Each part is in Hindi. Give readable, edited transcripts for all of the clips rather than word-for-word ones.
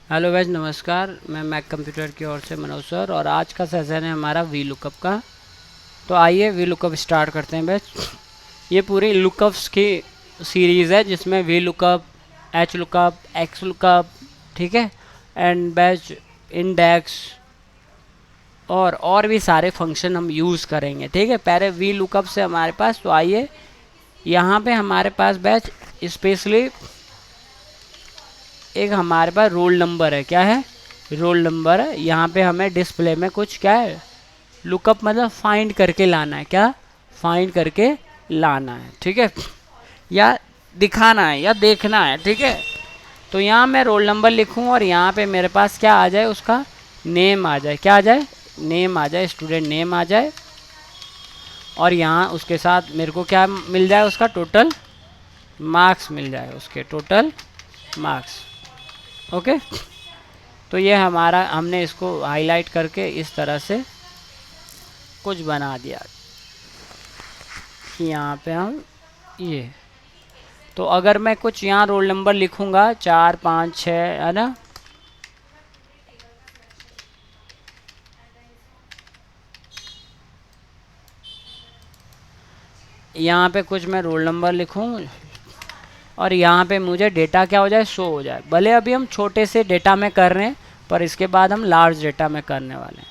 हेलो वैज नमस्कार। मैं मैक कंप्यूटर की ओर से मनोज सर और आज का सेशन है हमारा वी लुकअप का। तो आइए वी लुकअप स्टार्ट करते हैं बैच। ये पूरी लुकअप्स की सीरीज़ है जिसमें V lookup, H lookup, x lookup, ठीक है, एंड बैच इंडेक्स और भी सारे फंक्शन हम यूज़ करेंगे। ठीक है, पहले वी लुकअप से हमारे पास, तो आइए यहाँ पे हमारे पास बैच स्पेशली एक हमारे पास रोल नंबर है। क्या है? रोल नंबर है। यहाँ पे हमें डिस्प्ले में कुछ क्या है, लुकअप मतलब फाइंड करके लाना है। क्या? फाइंड करके लाना है, ठीक है, या दिखाना है या देखना है, ठीक है। तो यहाँ मैं रोल नंबर लिखूँ और यहाँ पे मेरे पास क्या आ जाए, उसका नेम आ जाए। क्या आ जाए? नेम आ जाए, स्टूडेंट नेम आ जाए। और यहाँ उसके साथ मेरे को क्या मिल जाए, उसका टोटल मार्क्स मिल जाए, उसके टोटल मार्क्स। ओके, तो ये हमारा, हमने इसको हाईलाइट करके इस तरह से कुछ बना दिया कि यहाँ पे हम ये, तो अगर मैं कुछ यहाँ रोल नंबर लिखूँगा 4 5 6, है ना, यहाँ पे कुछ मैं रोल नंबर लिखूँ और यहाँ पे मुझे डेटा क्या हो जाए, शो हो जाए। भले अभी हम छोटे से डेटा में कर रहे हैं पर इसके बाद हम लार्ज डेटा में करने वाले हैं।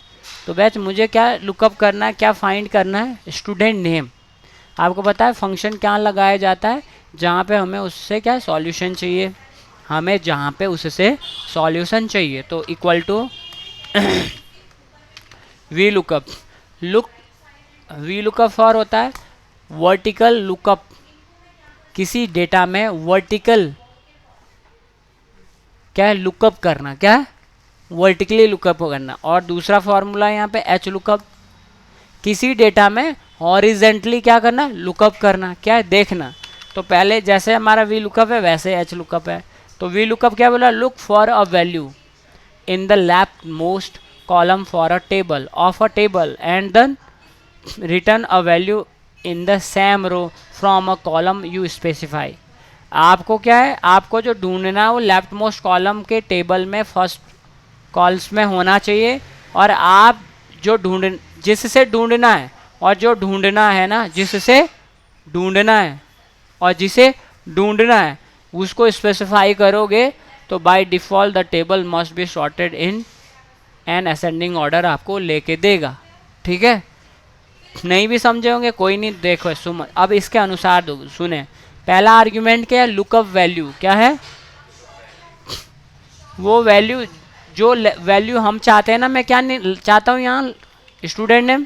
तो बैच मुझे क्या लुकअप करना है, क्या फाइंड करना है? Student name. आपको पता है फंक्शन क्या लगाया जाता है? जहाँ पे हमें उससे क्या सॉल्यूशन चाहिए, हमें जहाँ पे उससे सॉल्यूशन चाहिए, तो equal to V lookup. Look V lookup for होता है वर्टिकल लुकअप, किसी डेटा में वर्टिकल क्या है, लुकअप करना। क्या है? वर्टिकली लुकअप करना। और दूसरा फॉर्मूला यहाँ पे एच लुकअप, किसी डेटा में हॉरिजेंटली क्या करना, लुकअप करना। क्या है? देखना। तो पहले जैसे हमारा वी लुकअप है वैसे एच लुकअप है। तो वी लुकअप क्या बोला, look for a value in the left most column for a table of a table and then return a value in the same row from a column you specify. आपको क्या है, आपको जो ढूंढना है वो लेफ्ट मोस्ट कॉलम के टेबल में फर्स्ट कॉल्स में होना चाहिए। और आप जो जिससे ढूंढना है, और जो ढूंढना है ना, जिससे ढूंढना है और जिसे ढूंढना है उसको स्पेसिफाई करोगे तो by default the table must be sorted in an ascending order आपको लेके देगा। ठीक है, नहीं भी समझे होंगे कोई नहीं, देखो सुन अब इसके अनुसार दो, सुने। पहला आर्ग्यूमेंट क्या है, लुकअप वैल्यू। क्या है? वो वैल्यू, जो वैल्यू हम चाहते हैं ना, मैं क्या चाहता हूँ यहाँ, स्टूडेंट नेम।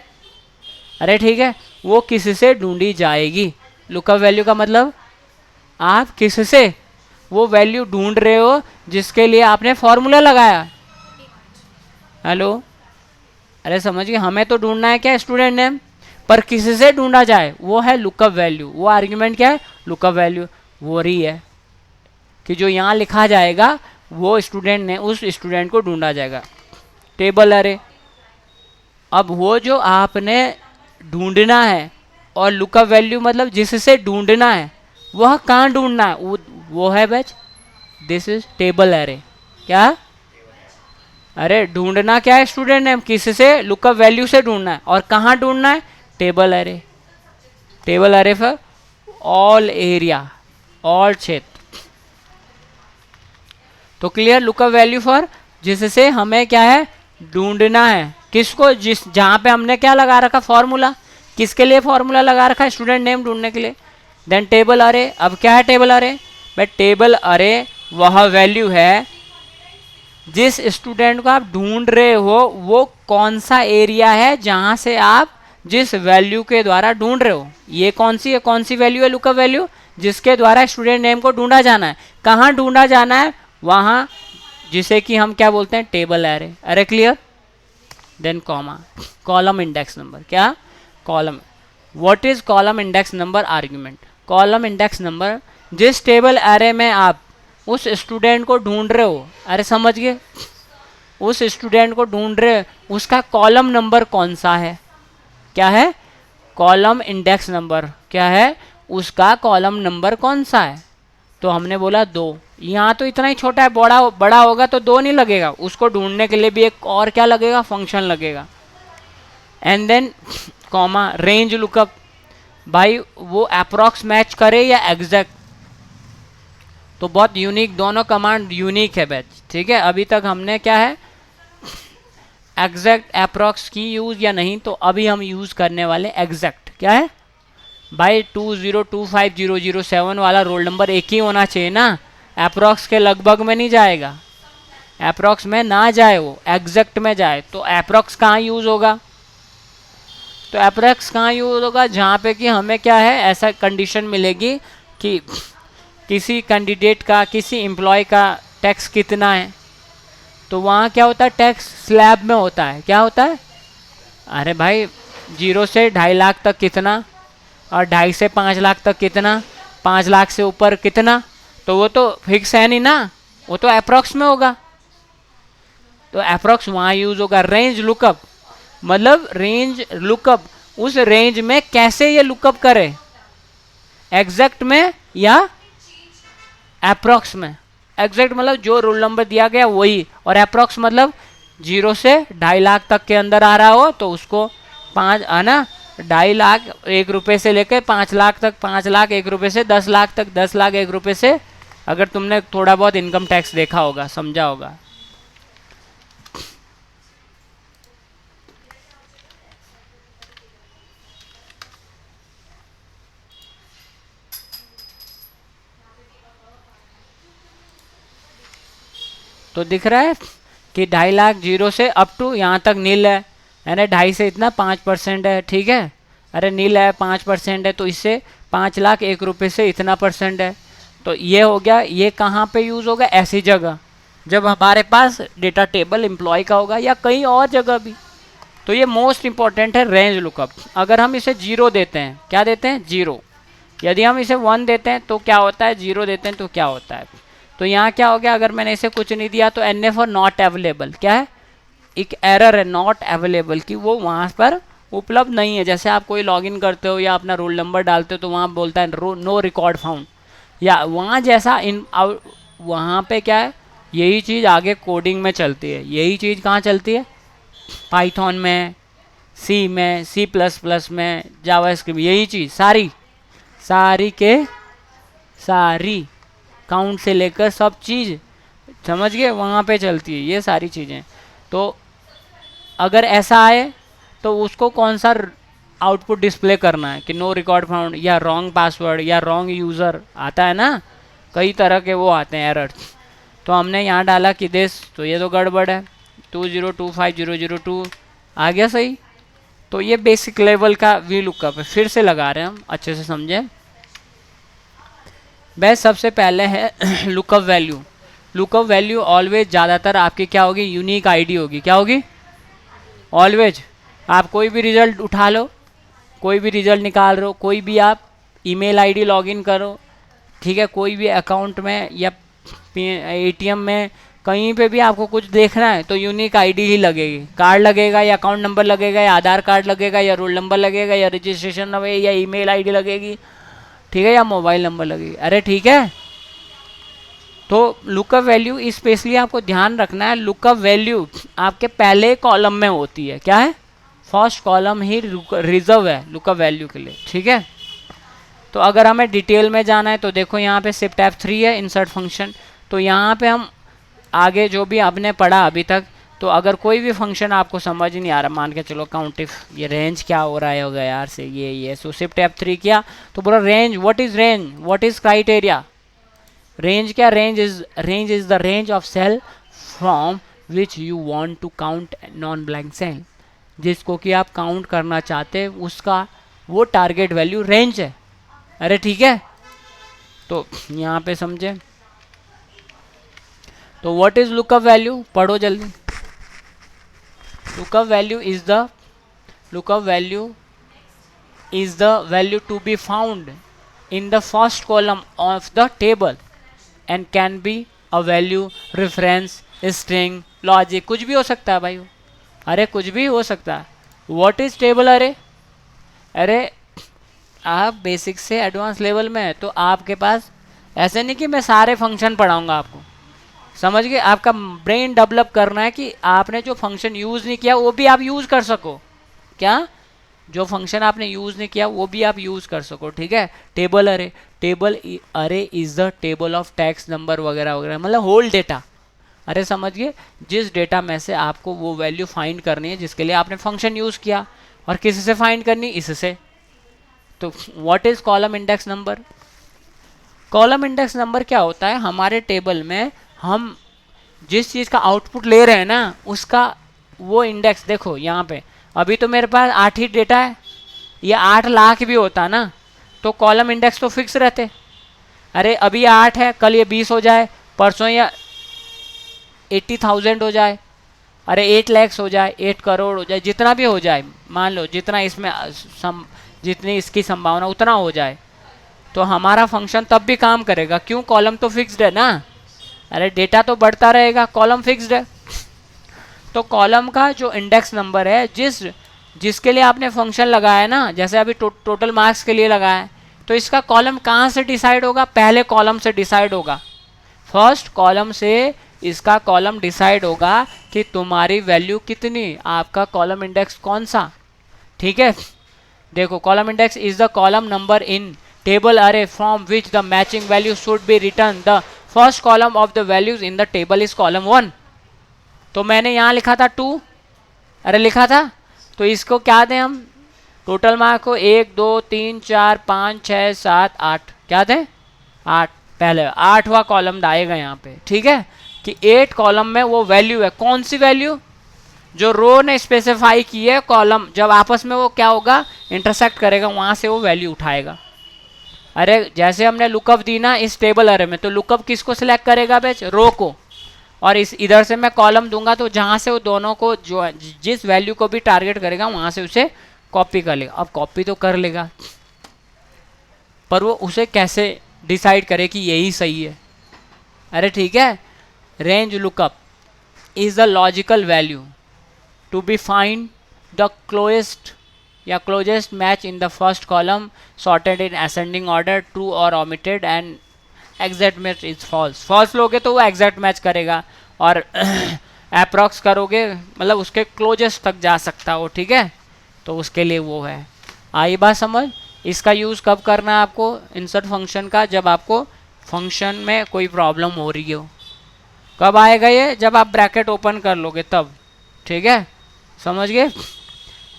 अरे ठीक है, वो किससे ढूंढी जाएगी। लुकअप वैल्यू का मतलब आप किससे वो वैल्यू ढूंढ रहे हो जिसके लिए आपने फॉर्मूला लगाया। हेलो, अरे समझिए, हमें तो ढूंढना है क्या, स्टूडेंट नेम, पर किससे ढूंढा जाए वो है लुकअप वैल्यू। वो आर्ग्यूमेंट क्या है, लुकअप वैल्यू। वो रही है कि जो यहाँ लिखा जाएगा वो स्टूडेंट ने, उस स्टूडेंट को ढूंढा जाएगा। टेबल अरे, अब वो जो आपने ढूंढना है, और लुकअप वैल्यू मतलब जिससे ढूंढना है, वह कहाँ ढूंढना है, वो है बैच, दिस इज टेबल अरे। क्या? अरे ढूंढना क्या है स्टूडेंट नेम, किससे, लुकअप वैल्यू से ढूंढना है। और कहाँ ढूंढना है, टेबल अरे। टेबल अरे फॉर ऑल एरिया, ऑल क्षेत्र। तो क्लियर, लुकअप वैल्यू फॉर जिससे हमें क्या है, ढूंढना है। किसको, जिस जहाँ पे हमने क्या लगा रखा, फॉर्मूला। किसके लिए फॉर्मूला लगा रखा है, स्टूडेंट नेम ढूंढने के लिए। देन टेबल अरे। अब क्या है टेबल अरे, भाई टेबल अरे वह वैल्यू है जिस स्टूडेंट को आप ढूंढ रहे हो, वो कौन सा एरिया है जहाँ से आप जिस वैल्यू के द्वारा ढूंढ रहे हो। ये कौन सी है, कौन सी वैल्यू है, लुकअप वैल्यू, जिसके द्वारा स्टूडेंट नेम को ढूंढा जाना है। कहाँ ढूंढा जाना है, वहाँ, जिसे कि हम क्या बोलते हैं, table array. Array clear. Then comma, column index number. क्या? Column. What is column index number argument. Column index number, जिस टेबल एरे में आप उस स्टूडेंट को ढूंढ रहे हो, अरे समझ गए, उस स्टूडेंट को ढूंढ रहे हो, उसका कॉलम नंबर कौन सा है। क्या है? Column index number. क्या है? उसका कॉलम नंबर कौन सा है। तो हमने बोला 2। यहाँ तो इतना ही छोटा है, बड़ा बड़ा होगा तो 2 नहीं लगेगा, उसको ढूंढने के लिए भी एक और क्या लगेगा, फंक्शन लगेगा। And then comma range lookup, भाई वो अप्रॉक्स मैच करे या एग्जैक्ट। तो बहुत यूनिक, दोनों कमांड यूनिक है बैच, ठीक है। अभी तक हमने क्या है, एग्जैक्ट अप्रॉक्स की यूज या नहीं, तो अभी हम यूज करने वाले एग्जैक्ट। क्या है भाई, 2025007 वाला रोल नंबर एक ही होना चाहिए ना, अप्रॉक्स के लगभग में नहीं जाएगा, अप्रॉक्स में ना जाए, वो एग्जैक्ट में जाए। तो अप्रॉक्स कहाँ यूज होगा, तो अप्रॉक्स कहाँ यूज होगा, जहाँ पे कि हमें क्या है, ऐसा कंडीशन मिलेगी कि किसी कैंडिडेट का, किसी एम्प्लॉय का टैक्स कितना है, तो वहाँ क्या होता है, टैक्स स्लैब में होता है। क्या होता है, अरे भाई 0 से 2.5 लाख तक कितना, और 2.5 से 5 लाख तक कितना, 5 लाख से ऊपर कितना, तो वो तो फिक्स है नहीं ना, वो तो अप्रॉक्स में होगा। तो अप्रॉक्स वहाँ यूज होगा। रेंज लुकअप मतलब रेंज लुकअप, उस रेंज में कैसे ये लुकअप करे, एग्जैक्ट में या अप्रॉक्स में। एग्जैक्ट मतलब जो रोल नंबर दिया गया वही, और अप्रॉक्स मतलब 0 से 2.5 लाख तक के अंदर आ रहा हो तो उसको 5 है ना, 2.5 लाख 1 रुपये से लेकर 5 लाख तक, 5 लाख 1 रुपये से 10 लाख तक, 10 लाख 1 रुपये से, अगर तुमने थोड़ा बहुत इनकम टैक्स देखा होगा, समझा होगा। तो दिख रहा है कि 2.5 लाख 0 से अप टू यहाँ तक नील है, यानी 2.5 से इतना 5% है, ठीक है। अरे नील है 5% है, तो इससे 5 लाख 1 रुपये से इतना % है। तो ये हो गया, ये कहाँ पे यूज़ होगा, ऐसी जगह जब हमारे पास डेटा टेबल एम्प्लॉय का होगा या कहीं और जगह भी। तो ये मोस्ट इंपॉर्टेंट है रेंज लुकअप। अगर हम इसे 0 देते हैं, क्या देते हैं, 0। यदि हम इसे 1 देते हैं तो क्या होता है, 0 देते हैं तो क्या होता है। तो यहाँ क्या हो गया, अगर मैंने इसे कुछ नहीं दिया तो NA फॉर नॉट अवेलेबल, क्या है, एक एरर है नॉट अवेलेबल की, वो वहाँ पर उपलब्ध नहीं है। जैसे आप कोई लॉगिन करते हो या अपना रोल नंबर डालते हो तो वहाँ बोलता है नो रिकॉर्ड फाउंड, या वहाँ जैसा इन वहाँ पे क्या है, यही चीज़ आगे कोडिंग में चलती है। यही चीज़ कहाँ चलती है, पाइथन में, सी में, C++ में, जावास्क्रिप्ट, यही चीज़ सारी के सारी काउंट से लेकर सब चीज़, समझ गए, वहाँ पे चलती है ये सारी चीज़ें। तो अगर ऐसा आए तो उसको कौन सा आउटपुट डिस्प्ले करना है कि नो रिकॉर्ड फाउंड या रॉन्ग पासवर्ड या रॉन्ग यूज़र आता है ना, कई तरह के वो आते हैं एरर्स। तो हमने यहाँ डाला कि दिस, तो ये तो गड़बड़ है, 2025002 आ गया सही। तो ये बेसिक लेवल का वी लुकअप है, फिर से लगा रहे हैं हम, अच्छे से समझें। बस सबसे पहले है lookup value. Lookup value always ज़्यादातर आपकी क्या होगी, यूनिक आईडी होगी। क्या होगी, ऑलवेज। आप कोई भी रिजल्ट उठा लो, कोई भी रिजल्ट निकाल रहे हो, कोई भी आप ईमेल आईडी लॉगिन करो, ठीक है, कोई भी अकाउंट में या ATM में, कहीं पे भी आपको कुछ देखना है तो यूनिक आईडी ही लगेगी। कार्ड लगेगा या अकाउंट नंबर लगेगा या आधार कार्ड लगेगा या रोल नंबर लगेगा या रजिस्ट्रेशन नंबर या ईमेल आईडी लगेगी, ठीक है, या मोबाइल नंबर लगेगी। अरे ठीक है। तो लुकअप वैल्यू स्पेशली आपको ध्यान रखना है, लुकअप वैल्यू आपके पहले कॉलम में होती है। क्या है, फर्स्ट कॉलम ही रिजर्व है लुकअप वैल्यू के लिए, ठीक है। तो अगर हमें डिटेल में जाना है तो देखो यहाँ पे शिफ्ट F3 है, इंसर्ट फंक्शन। तो यहाँ पे हम आगे जो भी आपने पढ़ा अभी तक, तो अगर कोई भी फंक्शन आपको समझ नहीं आ रहा, मान के चलो काउंटिफ, ये रेंज क्या हो रहा है होगा यार से, ये सो शिफ्ट F3 किया तो बोला range, what is range, what is criteria. Range क्या, range is the range of cell from which you want to count non blank cell, जिसको कि आप काउंट करना चाहते हैं उसका वो टारगेट वैल्यू रेंज है। अरे ठीक है, तो यहाँ पे समझे। तो व्हाट इज लुकअप वैल्यू, पढ़ो जल्दी। Lookup value is the value to be found in the first column of the table and can be a value, reference, string, logic, कुछ भी हो सकता है भाई। अरे कुछ भी हो सकता है। What is table, अरे आप बेसिक से एडवांस लेवल में है तो आपके पास ऐसे नहीं कि मैं सारे फंक्शन पढ़ाऊंगा आपको, समझ गए। आपका ब्रेन डेवलप करना है कि आपने जो फंक्शन यूज़ नहीं किया वो भी आप यूज़ कर सको। क्या? जो फंक्शन आपने यूज़ नहीं किया वो भी आप यूज़ कर सको, ठीक है। टेबल अरे, टेबल अरे is the table of tax number वगैरह वगैरह, मतलब होल डेटा। अरे समझ गए, जिस डेटा में से आपको वो वैल्यू फाइंड करनी है जिसके लिए आपने फंक्शन यूज़ किया, और किसी से फाइंड करनी, इससे। तो what is column index number? Column index number क्या होता है? हमारे टेबल में हम जिस चीज़ का आउटपुट ले रहे हैं ना, उसका वो इंडेक्स देखो यहाँ पे। अभी तो मेरे पास 8 ही डेटा है, ये 8 लाख भी होता ना तो कॉलम इंडेक्स तो फिक्स रहते। अरे अभी 8 है, कल ये 20 हो जाए, परसों या 80,000 हो जाए, अरे 8 लाख हो जाए, 8 करोड़ हो जाए, जितना भी हो जाए, मान लो जितना इसमें जितनी इसकी संभावना उतना हो जाए, तो हमारा फंक्शन तब भी काम करेगा। क्यों? कॉलम तो फिक्स्ड है ना। अरे डेटा तो बढ़ता रहेगा, कॉलम फिक्स्ड है। तो कॉलम का जो इंडेक्स नंबर है, जिसके लिए आपने फंक्शन लगाया ना, जैसे अभी टोटल मार्क्स के लिए लगाया है, तो इसका कॉलम कहाँ से डिसाइड होगा? पहले कॉलम से डिसाइड होगा। फर्स्ट कॉलम से इसका कॉलम डिसाइड होगा कि तुम्हारी वैल्यू कितनी, आपका कॉलम इंडेक्स कौन सा, ठीक है। देखो, column index is the column number in table array from which the matching value should be return. The first column of the values in the table is column 1। तो मैंने यहाँ लिखा था 2, अरे लिखा था, तो इसको क्या दें हम? टोटल मार्क को 1 2 3 4 5 6 7 8 क्या दें? 8। पहले 8वां कॉलम आएगा यहाँ पे, ठीक है, कि 8 कॉलम में वो वैल्यू है। कौन सी वैल्यू? जो रो ने स्पेसिफाई की है, कॉलम जब आपस में वो क्या होगा, इंटरसेक्ट करेगा, वहाँ से वो वैल्यू उठाएगा। अरे जैसे हमने लुकअप दी ना इस टेबल अरे में, तो लुकअप किसको सिलेक्ट करेगा बेच? रो को। और इस इधर से मैं कॉलम दूंगा तो जहाँ से वो दोनों को जो जिस वैल्यू को भी टारगेट करेगा वहाँ से उसे कॉपी कर लेगा। अब कॉपी तो कर लेगा, पर वो उसे कैसे डिसाइड करे कि यही सही है? अरे ठीक है, range lookup is the logical value to be find the closest या closest match in the first column sorted in ascending order, true or omitted, and exact match is false. False लोगे तो वो एग्जैक्ट मैच करेगा, और अप्रॉक्स करोगे मतलब उसके क्लोजेस्ट तक जा सकता हो, ठीक है, तो उसके लिए वो है। आई बात समझ? इसका यूज़ कब करना है आपको इंसर्ट फंक्शन का? जब आपको फंक्शन में कोई प्रॉब्लम हो रही हो। कब आएगा ये? जब आप ब्रैकेट ओपन कर लोगे तब, ठीक है, समझ गए।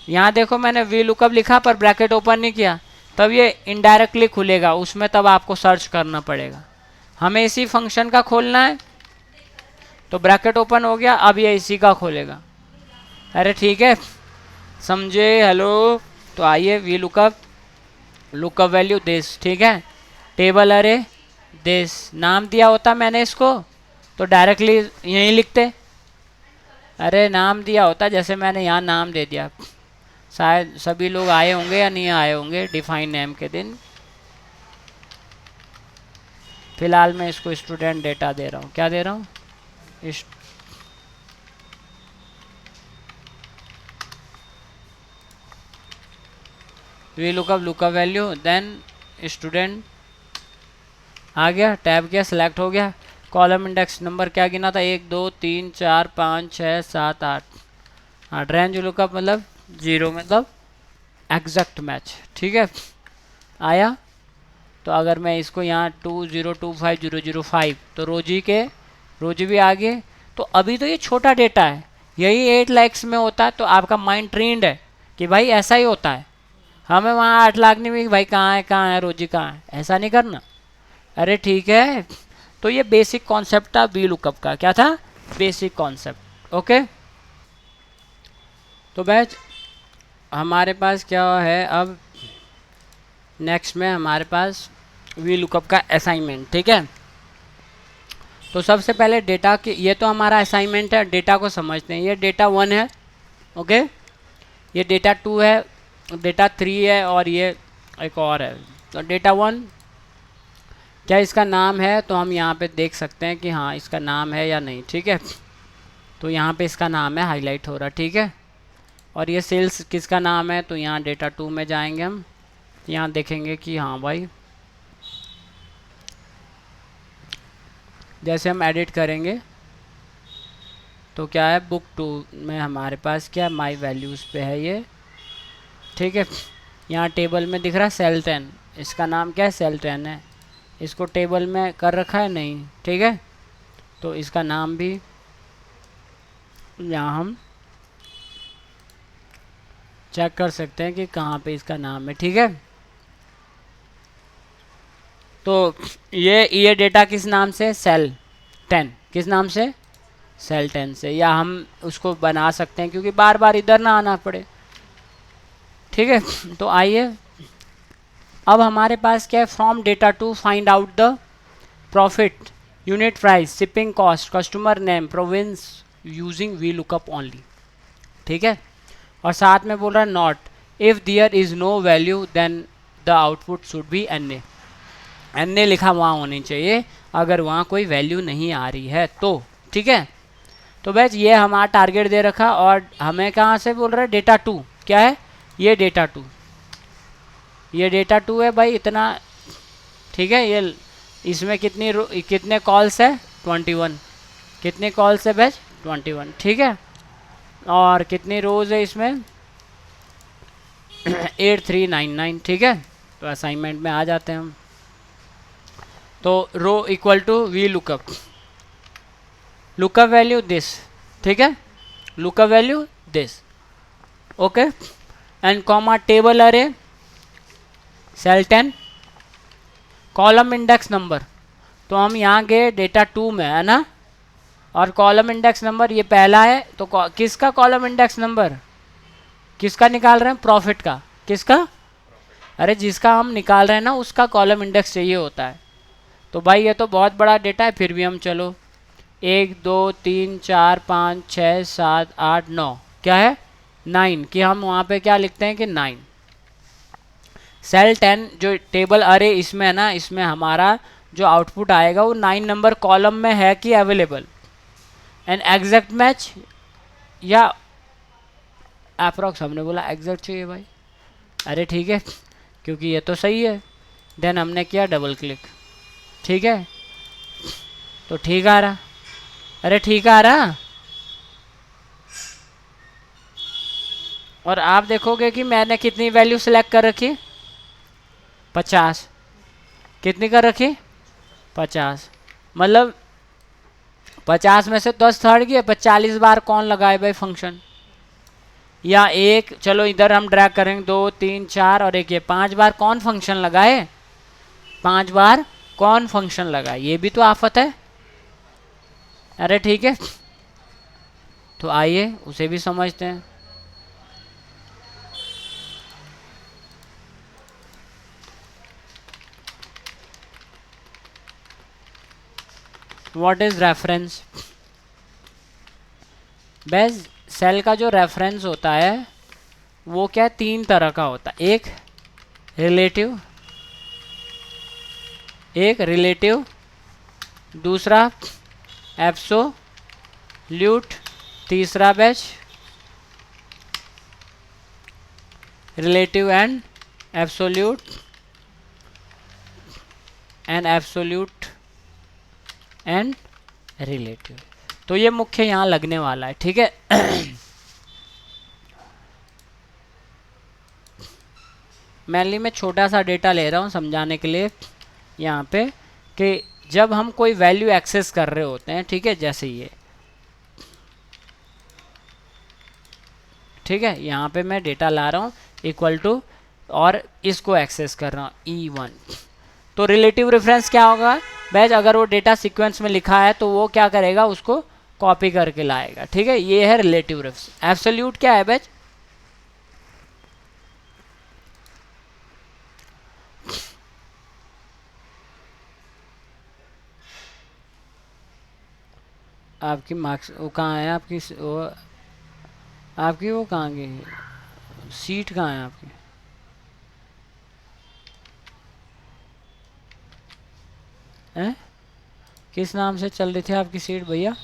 यहाँ देखो मैंने वी लुकअप लिखा पर ब्रैकेट ओपन नहीं किया, तब ये इनडायरेक्टली खुलेगा, उसमें तब आपको सर्च करना पड़ेगा। हमें इसी फंक्शन का खोलना है, तो ब्रैकेट ओपन हो गया, अब ये इसी का खोलेगा। अरे ठीक है, समझे? हेलो। तो आइए, we lookup, lookup value this, ठीक है, टेबल अरे दिस। नाम दिया होता मैंने इसको तो डायरेक्टली यहीं लिखते। अरे नाम दिया होता, जैसे मैंने यहाँ नाम दे दिया, शायद सभी लोग आए होंगे या नहीं आए होंगे डिफाइन नेम के दिन। फिलहाल मैं इसको स्टूडेंट डेटा दे रहा हूँ। क्या दे रहा हूँ? V lookup, lookup value, then student आ गया, टैब किया, सिलेक्ट हो गया। कॉलम इंडेक्स नंबर क्या गिना था? 1 2 3 4 5 6 7 8। हाँ, रेंज लुकअप मतलब 0 मतलब एग्जैक्ट मैच, ठीक है, आया। तो अगर मैं इसको यहाँ 2025005, तो रोजी भी आ गए। तो अभी तो ये छोटा डेटा है, यही 8 लाख में होता है, तो आपका माइंड ट्रेंड है कि भाई ऐसा ही होता है। हमें वहाँ 8 लाख नहीं भी, भाई कहाँ है रोजी, कहाँ है, ऐसा नहीं करना। अरे ठीक है, तो ये बेसिक कॉन्सेप्ट था वी लुकअप का। क्या था? Basic concept, okay. तो बैच हमारे पास क्या है अब, नेक्स्ट में हमारे पास वी लुकअप का असाइनमेंट, ठीक है। तो सबसे पहले डेटा के, ये तो हमारा असाइनमेंट है, डेटा को समझते हैं। ये डेटा 1 है, ओके, ये डेटा 2 है, डेटा 3 है, और ये एक और है। तो डेटा 1 क्या इसका नाम है? तो हम यहाँ पे देख सकते हैं कि हाँ इसका नाम है या नहीं, ठीक है। तो यहाँ पे इसका नाम है, हाईलाइट हो रहा, ठीक है। और ये सेल्स किसका नाम है? तो यहाँ डेटा 2 में जाएंगे हम, यहाँ देखेंगे कि हाँ भाई जैसे हम एडिट करेंगे तो क्या है, बुक 2 में हमारे पास क्या माई वैल्यूज़ पे है ये, ठीक है। यहाँ टेबल में दिख रहा है सेल 10, इसका नाम क्या है, सेल 10 है। इसको टेबल में कर रखा है नहीं, ठीक है। तो इसका नाम भी यहाँ हम चेक कर सकते हैं कि कहाँ पे इसका नाम है, ठीक है। तो ये डेटा किस नाम से, सेल 10, किस नाम से, सेल 10 से, या हम उसको बना सकते हैं क्योंकि बार बार इधर ना आना पड़े, ठीक है। तो आइए अब हमारे पास क्या है, from data to find out the profit, unit price, shipping cost, customer name, province using V lookup only, ठीक है। और साथ में बोल रहा है not if there is no value then the output should be N A लिखा वहाँ होनी चाहिए अगर वहाँ कोई वैल्यू नहीं आ रही है तो, ठीक है। तो बस ये हमारा टारगेट दे रखा, और हमें कहाँ से बोल रहा है, डेटा 2, क्या है ये डेटा 2, ये डेटा 2 है भाई इतना, ठीक है। ये इसमें कितने कॉल्स है, 21, कितने कॉल्स है बैच, 21, ठीक है। और कितनी रोज़ है इसमें 8399, ठीक है। तो असाइनमेंट में आ जाते हैं हम। तो row equal to V lookup value this, ठीक है, lookup value this, okay. And comma table array cell 10 column index number, तो हम यहाँ गए डेटा 2 में है ना, और कॉलम इंडेक्स नंबर ये पहला है, तो किसका कॉलम इंडेक्स नंबर, किसका निकाल रहे हैं, प्रॉफिट का, किसका, अरे जिसका हम निकाल रहे हैं ना उसका कॉलम इंडेक्स चाहिए होता है। तो भाई ये तो बहुत बड़ा डेटा है, फिर भी हम चलो 1 2 3 4 5 6 7 8 9, क्या है 9, कि हम वहाँ पे क्या लिखते हैं कि 9, सेल 10 जो टेबल अरे इसमें है ना, इसमें हमारा जो आउटपुट आएगा वो 9 नंबर कॉलम में है कि अवेलेबल, एंड एग्जैक्ट मैच या अप्रॉक्स, हमने बोला एग्जैक्ट चाहिए भाई, अरे ठीक है क्योंकि ये तो सही है। देन हमने किया डबल क्लिक, ठीक है, तो ठीक आ रहा, अरे ठीक आ रहा। और आप देखोगे कि मैंने कितनी वैल्यू सेलेक्ट कर रखी, 50, कितनी कर रखी 50, मतलब 50 में से 10 थर्ड की, 40 बार कौन लगाए भाई फंक्शन, या एक, चलो इधर हम ड्रैग करेंगे 2 3 4 और एक ये 5 बार कौन फंक्शन लगाए, 5 बार कौन फंक्शन लगाए, ये भी तो आफत है, अरे ठीक है। तो आइए उसे भी समझते हैं। What is reference, base cell का जो रेफरेंस होता है वो क्या है, 3 तरह का होता है, एक रिलेटिव, दूसरा एब्सोल्यूट, तीसरा batch relative and absolute and relative. तो ये मुख्य यहाँ लगने वाला है, ठीक है। मेनली मैं छोटा सा डेटा ले रहा हूँ समझाने के लिए यहाँ पे, कि जब हम कोई वैल्यू एक्सेस कर रहे होते हैं, ठीक है, जैसे ये, ठीक है, यहाँ पे मैं डेटा ला रहा हूँ इक्वल टू, और इसको एक्सेस कर रहा हूँ E1, तो रिलेटिव रेफरेंस क्या होगा बैच, अगर वो डेटा सीक्वेंस में लिखा है तो वो क्या करेगा, उसको कॉपी करके लाएगा, ठीक है, ये है रिलेटिव रेफरेंस। एब्सोल्यूट क्या है बैच, आपकी मार्क्स वो कहाँ है, आपकी वो कहाँ गई, सीट कहाँ है आपकी, हैं, किस नाम से चल रही थी आपकी सीट भैया,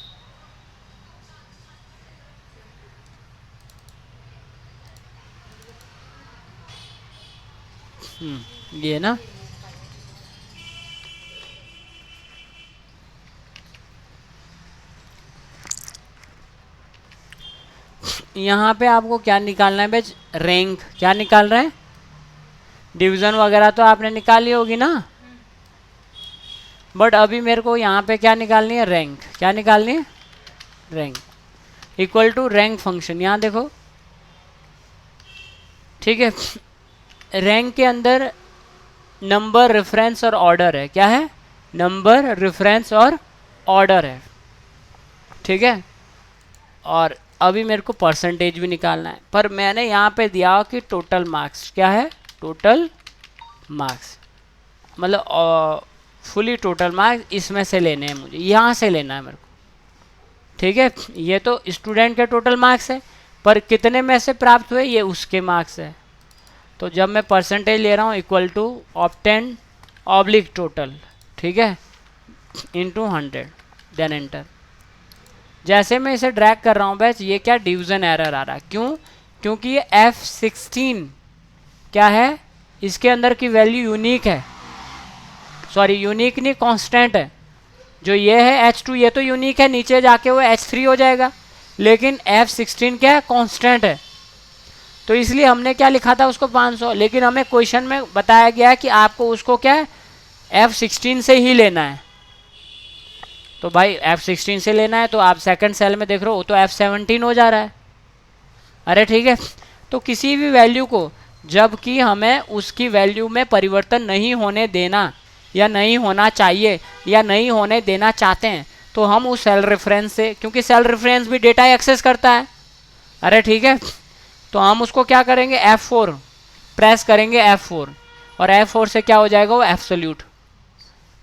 ये ना, यहाँ पे आपको क्या निकालना है बेच, रैंक। क्या निकाल रहे हैं? डिवीज़न वगैरह तो आपने निकाली होगी ना, बट अभी मेरे को यहाँ पे क्या निकालनी है? रैंक। क्या निकालनी है? Rank equal to rank function. यहाँ देखो, ठीक है, रैंक के अंदर नंबर, रेफरेंस और ऑर्डर है। क्या है? नंबर, रेफरेंस और ऑर्डर है, ठीक है। और अभी मेरे को परसेंटेज भी निकालना है, पर मैंने यहाँ पे दिया कि टोटल मार्क्स। क्या है? टोटल मार्क्स, मतलब फुली टोटल मार्क्स इसमें से लेने हैं मुझे, यहाँ से लेना है मेरे को, ठीक है। ये तो स्टूडेंट के टोटल मार्क्स है, पर कितने में से प्राप्त हुए, ये उसके मार्क्स है। तो जब मैं परसेंटेज ले रहा हूँ equal to obtain oblique total, ठीक है, इंटू 100, देन एंटर। जैसे मैं इसे ड्रैग कर रहा हूँ बैच, ये क्या डिवीजन एरर आ रहा है? क्यों? क्योंकि ये F16 क्या है, इसके अंदर की वैल्यू यूनिक है, सॉरी यूनिक नहीं, कांस्टेंट है। जो ये है H2, ये तो यूनिक है, नीचे जाके वो H3 हो जाएगा, लेकिन F16 क्या है? कांस्टेंट है। तो इसलिए हमने क्या लिखा था उसको 500, लेकिन हमें क्वेश्चन में बताया गया है कि आपको उसको क्या है, F16 से ही लेना है। तो भाई F16 से लेना है, तो आप सेकंड सेल में देख रहे हो तो F17 हो जा रहा है। अरे ठीक है, तो किसी भी वैल्यू को जबकि हमें उसकी वैल्यू में परिवर्तन नहीं होने देना, या नहीं होना चाहिए, या नहीं होने देना चाहते हैं, तो हम उस सेल रेफरेंस से, क्योंकि सेल रेफरेंस भी डेटा एक्सेस करता है, अरे ठीक है, तो हम उसको क्या करेंगे? F4 प्रेस करेंगे, F4, और F4 से क्या हो जाएगा? वो एब्सोल्यूट,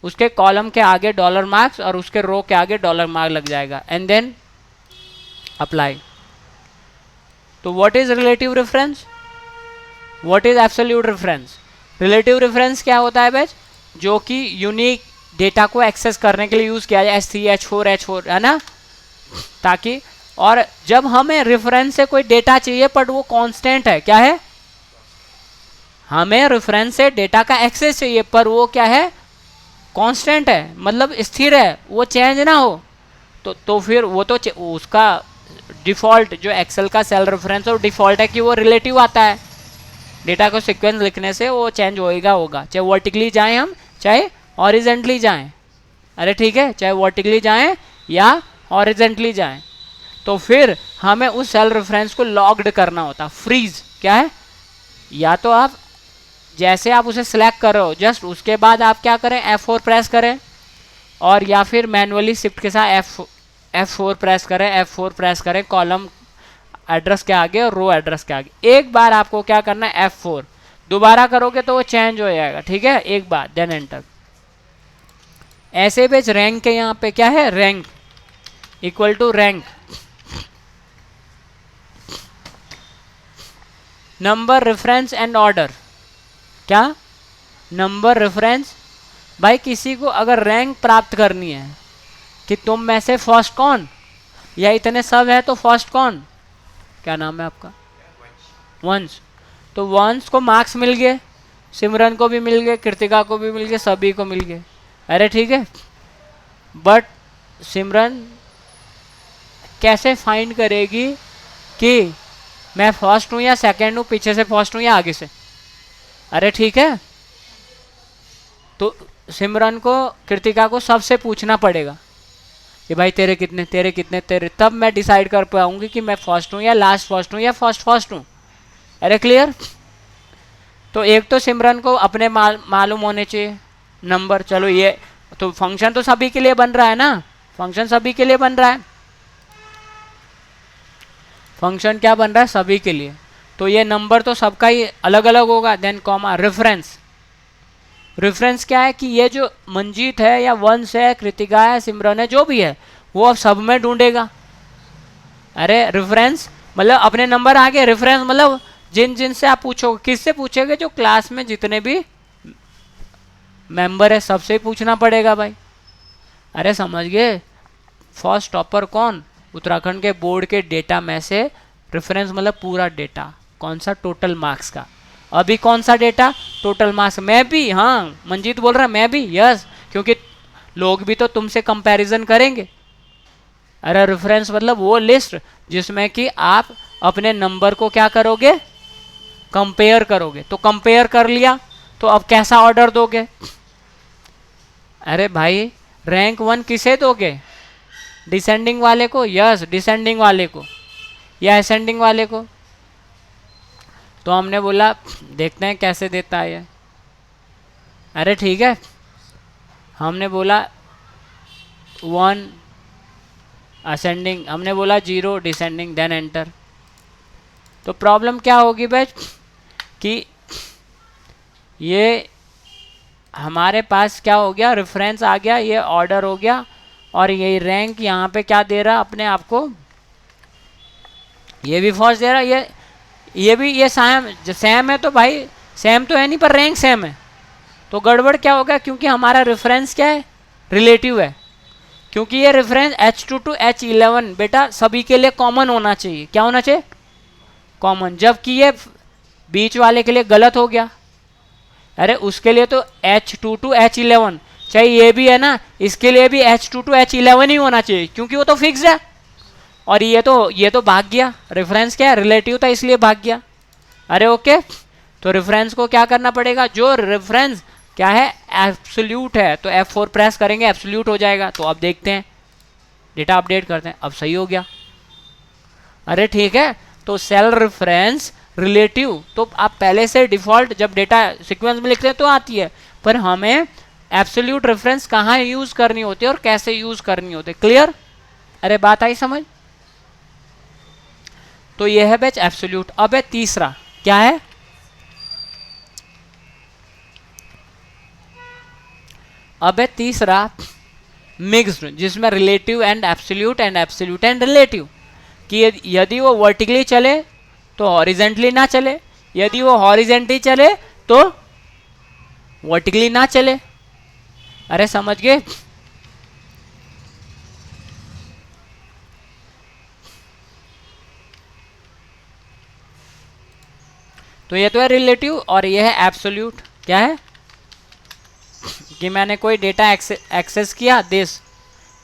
उसके कॉलम के आगे डॉलर मार्क्स और उसके रो के आगे डॉलर मार्क लग जाएगा, एंड देन अप्लाई। तो what is relative reference, what is absolute reference? Relative reference क्या होता है बैच? जो कि यूनिक डेटा को एक्सेस करने के लिए यूज किया जाए, H3, H4 है ना, ताकि, और जब हमें रेफरेंस से कोई डेटा चाहिए बट वो कांस्टेंट है, क्या है? हमें रेफरेंस से डेटा का एक्सेस चाहिए पर वो क्या है? कांस्टेंट है, मतलब स्थिर है, वो चेंज ना हो। तो फिर वो तो उसका डिफ़ॉल्ट, जो एक्सेल का सेल रेफरेंस है वो डिफ़ॉल्ट है कि वो रिलेटिव आता है। डेटा को सीक्वेंस लिखने से वो चेंज होगा, चाहे वर्टिकली जाएं हम, चाहे हॉरिजेंटली जाएं, अरे ठीक है, चाहे वर्टिकली जाएं या हॉरिजेंटली जाएं। तो फिर हमें उस सेल रेफरेंस को लॉग्ड करना होता, फ्रीज। क्या है? या तो आप जैसे आप उसे सिलेक्ट कर रहे हो, जस्ट उसके बाद आप क्या करें? F4 प्रेस करें, और या फिर मैनुअली शिफ्ट के साथ F4 प्रेस करें, F4 प्रेस करें, कॉलम एड्रेस के आगे और रो एड्रेस के आगे। एक बार आपको क्या करना है? F4, दोबारा करोगे तो वो चेंज हो जाएगा, ठीक है, एक बार, देन एंटर। ऐसे बेच रैंक के यहाँ पे क्या है? Rank equal to rank number, reference and order. क्या? Number, reference. भाई किसी को अगर रैंक प्राप्त करनी है कि तुम में से फर्स्ट कौन, या इतने सब है तो फर्स्ट कौन, क्या नाम है आपका? वंश। तो वंश को मार्क्स मिल गए, सिमरन को भी मिल गए, कृतिका को भी मिल गए, सभी को मिल गए, अरे ठीक है। बट सिमरन कैसे फाइंड करेगी कि मैं फर्स्ट हूँ या सेकंड हूँ, पीछे से फर्स्ट हूँ या आगे से? अरे ठीक है, तो सिमरन को, कृतिका को सबसे पूछना पड़ेगा कि भाई तेरे कितने, तेरे कितने, तेरे, तब मैं डिसाइड कर पाऊंगी कि मैं फर्स्ट हूँ या लास्ट फर्स्ट हूँ या फर्स्ट हूँ। अरे क्लियर? तो एक तो सिमरन को अपने मालूम होने चाहिए नंबर, चलो ये तो फंक्शन तो सभी के लिए बन रहा है ना, फंक्शन सभी के लिए बन रहा है, फंक्शन क्या बन रहा है? सभी के लिए। तो ये नंबर तो सबका ही अलग अलग होगा, देन कॉमा रेफरेंस। रेफरेंस क्या है कि ये जो मंजीत है या वंश है, कृतिका है, सिमरन है, जो भी है, वो अब सब में ढूंढेगा। अरे रेफरेंस मतलब अपने नंबर आगे, रेफरेंस मतलब जिन जिन से आप पूछोगे, किससे पूछेंगे? जो क्लास में जितने भी मेंबर है सबसे ही पूछना पड़ेगा भाई। अरे समझ गए? फर्स्ट टॉपर कौन? उत्तराखंड के बोर्ड के डेटा में से रेफरेंस मतलब पूरा डेटा, कौन सा? टोटल मार्क्स का। अभी कौन सा डेटा? Total marks. मैं भी, हाँ मंजीत बोल रहा, मैं भी, यस, क्योंकि लोग भी तो तुमसे कंपैरिजन करेंगे। अरे रेफरेंस मतलब वो लिस्ट जिसमें कि आप अपने नंबर को क्या करोगे, कंपेयर करोगे। तो कंपेयर कर लिया तो अब कैसा ऑर्डर दोगे? अरे भाई रैंक 1 किसे दोगे? डिसेंडिंग वाले को? यस, डिसेंडिंग वाले को या असेंडिंग वाले को? तो हमने बोला देखते हैं कैसे देता है ये। अरे ठीक है, हमने बोला 1 असेंडिंग, हमने बोला 0 डिसेंडिंग, देन एंटर। तो प्रॉब्लम क्या होगी बच कि ये हमारे पास क्या हो गया, रेफरेंस आ गया, ये ऑर्डर हो गया, और ये रैंक यहाँ पे क्या दे रहा अपने आप को, ये भी फर्स्ट दे रहा, ये भी, ये सेम है। तो भाई सेम तो है नहीं पर रैंक सेम है, तो गड़बड़ क्या होगा, क्योंकि हमारा रेफरेंस क्या है, रिलेटिव है। क्योंकि ये रेफरेंस H2 to H11 बेटा सभी के लिए कॉमन होना चाहिए। क्या होना चाहिए? कॉमन। जबकि ये बीच वाले के लिए गलत हो गया। अरे उसके लिए तो H2 to H11, चाहे ये भी है ना, इसके लिए भी H2 to H11 ही होना चाहिए, क्योंकि वो तो फिक्स है। और ये तो भाग गया, रेफरेंस क्या है, रिलेटिव था इसलिए भाग गया। अरे ओके, तो रेफरेंस को क्या करना पड़ेगा, जो रेफरेंस क्या है, एब्सोल्यूट है, तो F4 प्रेस करेंगे, एब्सोल्यूट हो जाएगा। तो अब देखते हैं, डेटा अपडेट करते हैं, अब सही हो गया। अरे ठीक है, तो सेल रेफरेंस रिलेटिव तो आप पहले से डिफॉल्ट जब डेटा सीक्वेंस में लिखते हैं तो आती है, पर हमें एब्सोल्यूट रेफरेंस कहाँ यूज करनी होती है और कैसे यूज करनी होती है। क्लियर? अरे बात आई समझ? तो यह है बैच एब्सोल्यूट। अब है तीसरा, क्या है, अब है तीसरा मिक्स्ड, जिसमें relative and absolute and relative, कि यदि वो वर्टिकली चले तो हॉरिजेंटली ना चले, यदि वो हॉरिजेंटली चले तो वर्टिकली ना चले। अरे समझ गए? तो ये तो है रिलेटिव और ये है एब्सोल्यूट। क्या है कि मैंने कोई डेटा एक्सेस किया, दिस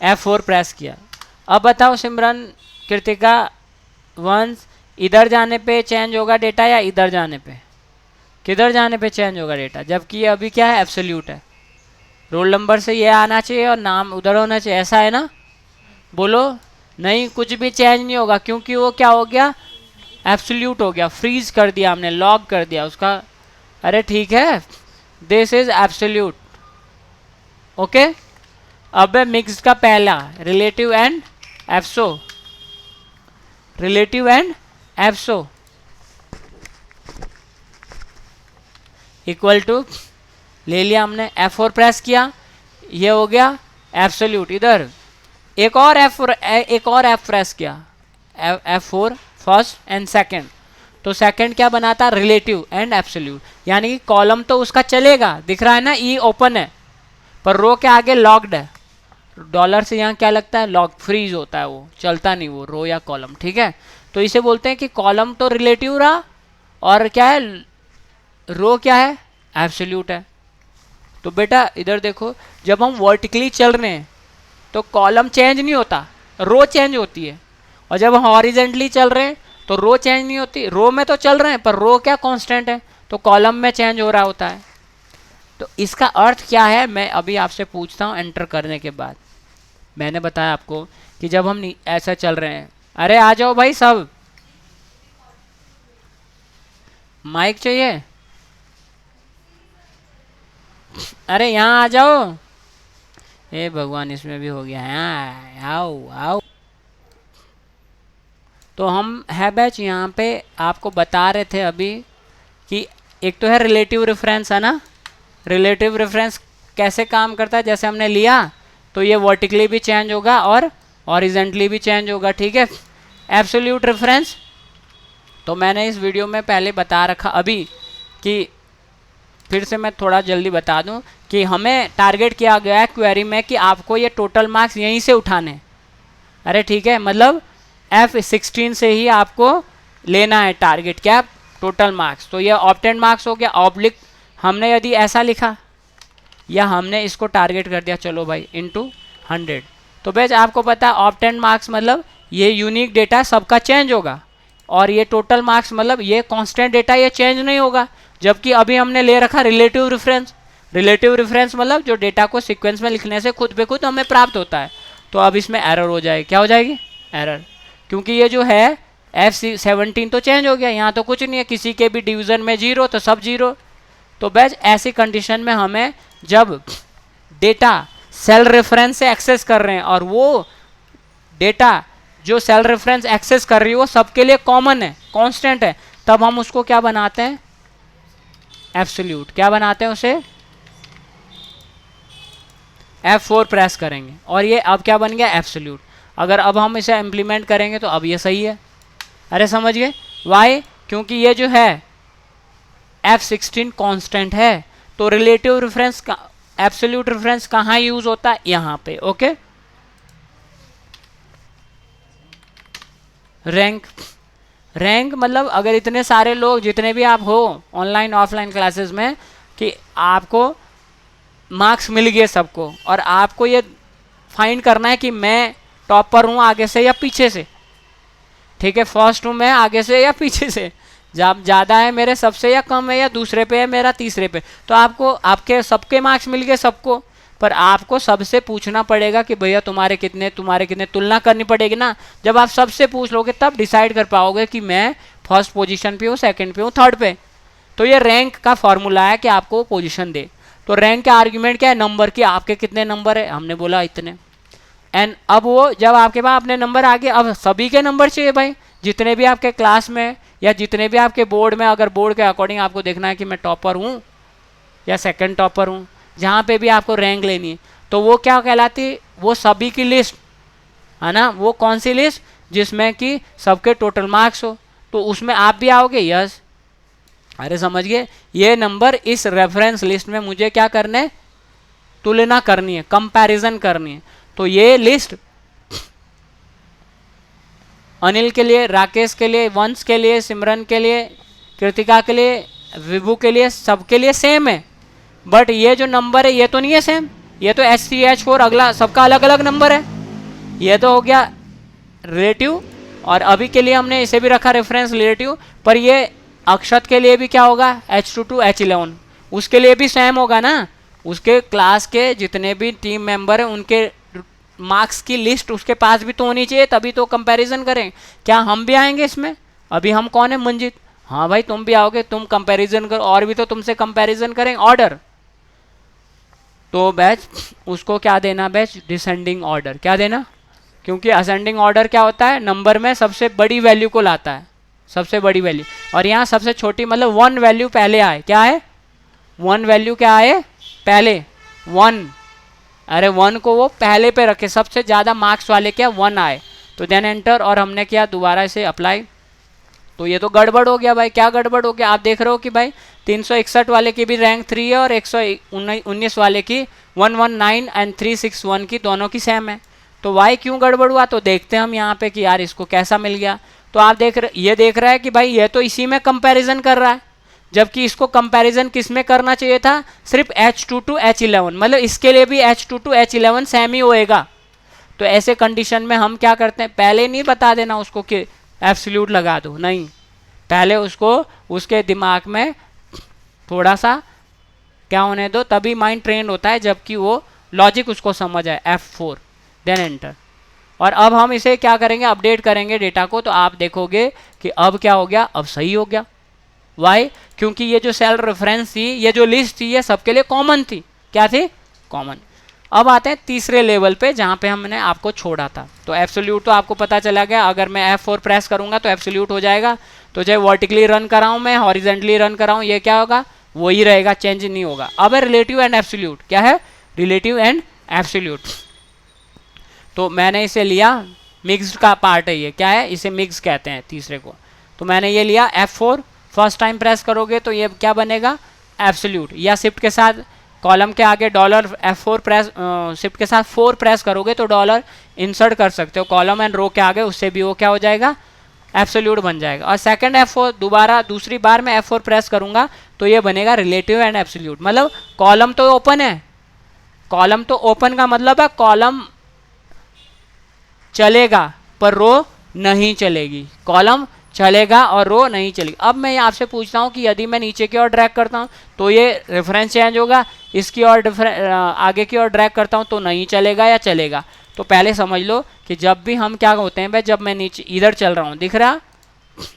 F4 प्रेस किया। अब बताओ सिमरन कृतिका, वंस इधर जाने पे चेंज होगा डेटा या इधर जाने पे? किधर जाने पे चेंज होगा डेटा? जबकि ये अभी क्या है, एब्सोल्यूट है। रोल नंबर से ये आना चाहिए और नाम उधर होना चाहिए, ऐसा है ना? बोलो नहीं, कुछ भी चेंज नहीं होगा, क्योंकि वो क्या हो गया, एब्सोल्यूट हो गया, फ्रीज कर दिया हमने, लॉक कर दिया उसका। अरे ठीक है, दिस इज एब्सोल्यूट। ओके, अब है मिक्स का पहला, relative and abso, relative and abso equal to, ले लिया हमने, F4 प्रेस किया, ये हो गया एब्सोल्यूट। इधर एक और F प्रेस किया, F4 फर्स्ट एंड सेकंड, तो सेकंड क्या बनाता, रिलेटिव एंड एब्सोल्यूट। यानी कि कॉलम तो उसका चलेगा, दिख रहा है ना, ई ओपन है, पर रो के आगे लॉक्ड है। डॉलर से यहाँ क्या लगता है, लॉक, फ्रीज होता है, वो चलता नहीं वो रो या कॉलम। ठीक है, तो इसे बोलते हैं कि कॉलम तो रिलेटिव रहा और क्या है, रो क्या है, एब्सोल्यूट है। तो बेटा इधर देखो, जब हम वर्टिकली चल रहे हैं तो कॉलम चेंज नहीं होता, रो चेंज होती है, और जब हम हॉरिजेंटली चल रहे हैं तो रो चेंज नहीं होती। रो में तो चल रहे हैं पर रो क्या, कांस्टेंट है, तो कॉलम में चेंज हो रहा होता है। तो इसका अर्थ क्या है, मैं अभी आपसे पूछता हूँ एंटर करने के बाद। मैंने बताया आपको कि जब हम ऐसा चल रहे हैं, अरे आ जाओ भाई सब, माइक चाहिए, अरे यहाँ आ जाओ, ए भगवान इसमें भी हो गया, यहाँ आओ आओ। तो हम है बैच यहाँ पे आपको बता रहे थे अभी कि एक तो है रिलेटिव रेफरेंस, है ना। रिलेटिव रेफरेंस कैसे काम करता है, जैसे हमने लिया तो ये वर्टिकली भी चेंज होगा और हॉरिजेंटली भी चेंज होगा। ठीक है, एब्सोल्यूट रेफरेंस तो मैंने इस वीडियो में पहले बता रखा अभी, कि फिर से मैं थोड़ा जल्दी बता दूं कि हमें टारगेट किया गया है क्वेरी में कि आपको ये टोटल मार्क्स यहीं से उठाने। अरे ठीक है, मतलब F16 से ही आपको लेना है टारगेट, क्या, टोटल मार्क्स। तो ये ऑब्टेन मार्क्स हो गया, ऑब्लिक हमने यदि ऐसा लिखा या हमने इसको टारगेट कर दिया, चलो भाई इनटू 100। तो बेच आपको पता है ऑब्टेन मार्क्स मतलब ये यूनिक डेटा सबका चेंज होगा, और ये टोटल मार्क्स मतलब ये कांस्टेंट डेटा, ये चेंज नहीं होगा। जबकि अभी हमने ले रखा रिलेटिव रेफरेंस। रिलेटिव रेफरेंस मतलब जो डेटा को सीक्वेंस में लिखने से खुद पे खुद हमें प्राप्त होता है। तो अब इसमें एरर हो जाएगी, क्या हो जाएगी, एरर, क्योंकि ये जो है F17 तो चेंज हो गया, यहाँ तो कुछ नहीं है, किसी के भी डिवीजन में 0 तो सब 0। तो बैच ऐसी कंडीशन में हमें जब डेटा सेल रेफरेंस से एक्सेस कर रहे हैं और वो डेटा जो सेल रेफरेंस एक्सेस कर रही है वो सबके लिए कॉमन है, कांस्टेंट है, तब हम उसको क्या बनाते हैं, एब्सोल्यूट। क्या बनाते हैं उसे, F4 प्रेस करेंगे और ये अब क्या बन गया, एब्सोल्यूट। अगर अब हम इसे इम्प्लीमेंट करेंगे तो अब ये सही है। अरे समझ गए, वाई, क्योंकि ये जो है F16 कांस्टेंट है। तो रिलेटिव रेफरेंस का एब्सोल्यूट रेफरेंस कहाँ यूज होता है, यहाँ पे। ओके, रैंक, रैंक मतलब अगर इतने सारे लोग जितने भी आप हो ऑनलाइन ऑफलाइन क्लासेस में कि आपको मार्क्स मिल गए सबको और आपको ये फाइंड करना है कि मैं टॉपर हूँ आगे से या पीछे से, ठीक है, फर्स्ट हूँ मैं आगे से या पीछे से, जब ज़्यादा है मेरे सबसे या कम है या दूसरे पे है मेरा तीसरे पे। तो आपको आपके सबके मार्क्स मिल गए सबको, पर आपको सबसे पूछना पड़ेगा कि भैया तुम्हारे कितने तुलना करनी पड़ेगी ना। जब आप सबसे पूछ लोगे तब डिसाइड कर पाओगे कि मैं फर्स्ट पोजीशन पे हूँ, सेकंड पे हूँ, थर्ड पे। तो ये रैंक का फॉर्मूला है कि आपको पोजीशन दे। तो रैंक का आर्ग्यूमेंट क्या है, नंबर की, आपके कितने नंबर है, हमने बोला इतने। एंड अब वो जब आपके पास अपने नंबर आ गए, अब सभी के नंबर चाहिए भाई, जितने भी आपके क्लास में या जितने भी आपके बोर्ड में, अगर बोर्ड के अकॉर्डिंग आपको देखना है कि मैं टॉपर हूँ या सेकंड टॉपर हूँ, जहाँ पे भी आपको रैंक लेनी है, तो वो क्या कहलाती है, वो सभी की लिस्ट है ना। वो कौन सी लिस्ट, जिसमें कि सबके टोटल मार्क्स हो, तो उसमें आप भी आओगे, यस। अरे समझ गए, ये नंबर इस रेफरेंस लिस्ट में मुझे क्या करने, तुलना करनी है, कंपैरिजन करनी है। तो ये लिस्ट अनिल के लिए, राकेश के लिए, वंश के लिए, सिमरन के लिए, कृतिका के लिए, विभू के लिए, सबके लिए सेम है। बट ये जो नंबर है ये तो नहीं है सेम, ये तो H3H4 अगला सबका अलग अलग नंबर है। ये तो हो गया रिलेटिव, और अभी के लिए हमने इसे भी रखा रेफरेंस रिलेटिव। पर ये अक्षत के लिए भी क्या होगा, H22 H11, उसके लिए भी सेम होगा ना। उसके क्लास के जितने भी टीम मेंबर हैं उनके मार्क्स की लिस्ट उसके पास भी तो होनी चाहिए, तभी तो कंपैरिजन करें। क्या हम भी आएंगे इसमें, अभी हम कौन है, मंजित, हाँ भाई तुम भी आओगे, तुम कंपैरिजन करो, और भी तो तुमसे कंपैरिजन करें, ऑर्डर। तो बैच उसको क्या देना, बैच डिसेंडिंग ऑर्डर, क्या देना, क्योंकि असेंडिंग ऑर्डर क्या होता है, नंबर में सबसे बड़ी वैल्यू को लाता है, सबसे बड़ी वैल्यू, और यहाँ सबसे छोटी मतलब 1 वैल्यू पहले आए, क्या है, 1 वैल्यू क्या आए पहले, 1, अरे 1 को वो पहले पे रखे, सबसे ज़्यादा मार्क्स वाले क्या 1 आए, तो देन एंटर, और हमने क्या दोबारा इसे अप्लाई। तो ये तो गड़बड़ हो गया भाई, क्या गड़बड़ हो गया, आप देख रहे हो कि भाई 361 वाले की भी रैंक 3 है और 119 वाले की 119 एंड 361 की दोनों की सेम है। तो वाई क्यों गड़बड़ हुआ, तो देखते हैं हम यहाँ पे कि यार इसको कैसा मिल गया। तो आप ये देख रहे हैं कि भाई ये तो इसी में कंपैरिजन कर रहा है, जबकि इसको कंपैरिजन किस में करना चाहिए था, सिर्फ H22 H11, मतलब इसके लिए भी H22 H11 सेम ही होएगा। तो ऐसे कंडीशन में हम क्या करते हैं, पहले नहीं बता देना उसको कि एब्सोल्यूट लगा दो, नहीं, पहले उसको उसके दिमाग में थोड़ा सा क्या होने दो, तभी माइंड ट्रेंड होता है, जबकि वो लॉजिक उसको समझ आए, F4 देन एंटर। और अब हम इसे क्या करेंगे, अपडेट करेंगे डेटा को, तो आप देखोगे कि अब क्या हो गया, अब सही हो गया। वाई, क्योंकि ये जो सेल रेफरेंस थी, ये जो लिस्ट थी, ये सबके लिए कॉमन थी, क्या थी, कॉमन। अब आते हैं तीसरे लेवल पे जहाँ पे हमने आपको छोड़ा था। तो एब्सोल्यूट तो आपको पता चला गया, अगर मैं F4 प्रेस करूँगा तो एब्सोल्यूट हो जाएगा। तो चाहे वर्टिकली रन कराऊँ मैं, हॉरिजेंटली रन कराऊँ, ये क्या होगा, वही रहेगा, चेंज नहीं होगा। अब है रिलेटिव एंड एब्सोल्यूट, क्या है, रिलेटिव एंड एब्सोल्यूट। तो मैंने इसे लिया, मिक्स्ड का पार्ट है ये, क्या है, इसे मिक्स कहते हैं तीसरे को। तो मैंने ये लिया F4, फर्स्ट टाइम प्रेस करोगे तो ये क्या बनेगा, एब्सोल्यूट, या शिफ्ट के साथ कॉलम के आगे $F4 प्रेस, शिफ्ट के साथ 4 प्रेस करोगे तो डॉलर इंसर्ट कर सकते हो कॉलम एंड रो के आगे, उससे भी वो क्या हो जाएगा, एब्सोल्यूट बन जाएगा। और सेकंड F4 दोबारा दूसरी बार मैं F4 प्रेस करूंगा तो ये बनेगा रिलेटिव एंड एब्सोल्यूट। मतलब कॉलम तो ओपन है, कॉलम तो ओपन का मतलब है कॉलम चलेगा पर रो नहीं चलेगी, कॉलम चलेगा और रो नहीं चलेगी। अब मैं आपसे पूछता हूँ कि यदि मैं नीचे की ओर ड्रैग करता हूँ तो ये रेफरेंस चेंज होगा, इसकी ओर आगे की ओर ड्रैग करता हूँ तो नहीं चलेगा या चलेगा। तो पहले समझ लो कि जब भी हम क्या होते हैं भाई, जब मैं नीचे इधर चल रहा हूँ, दिख रहा,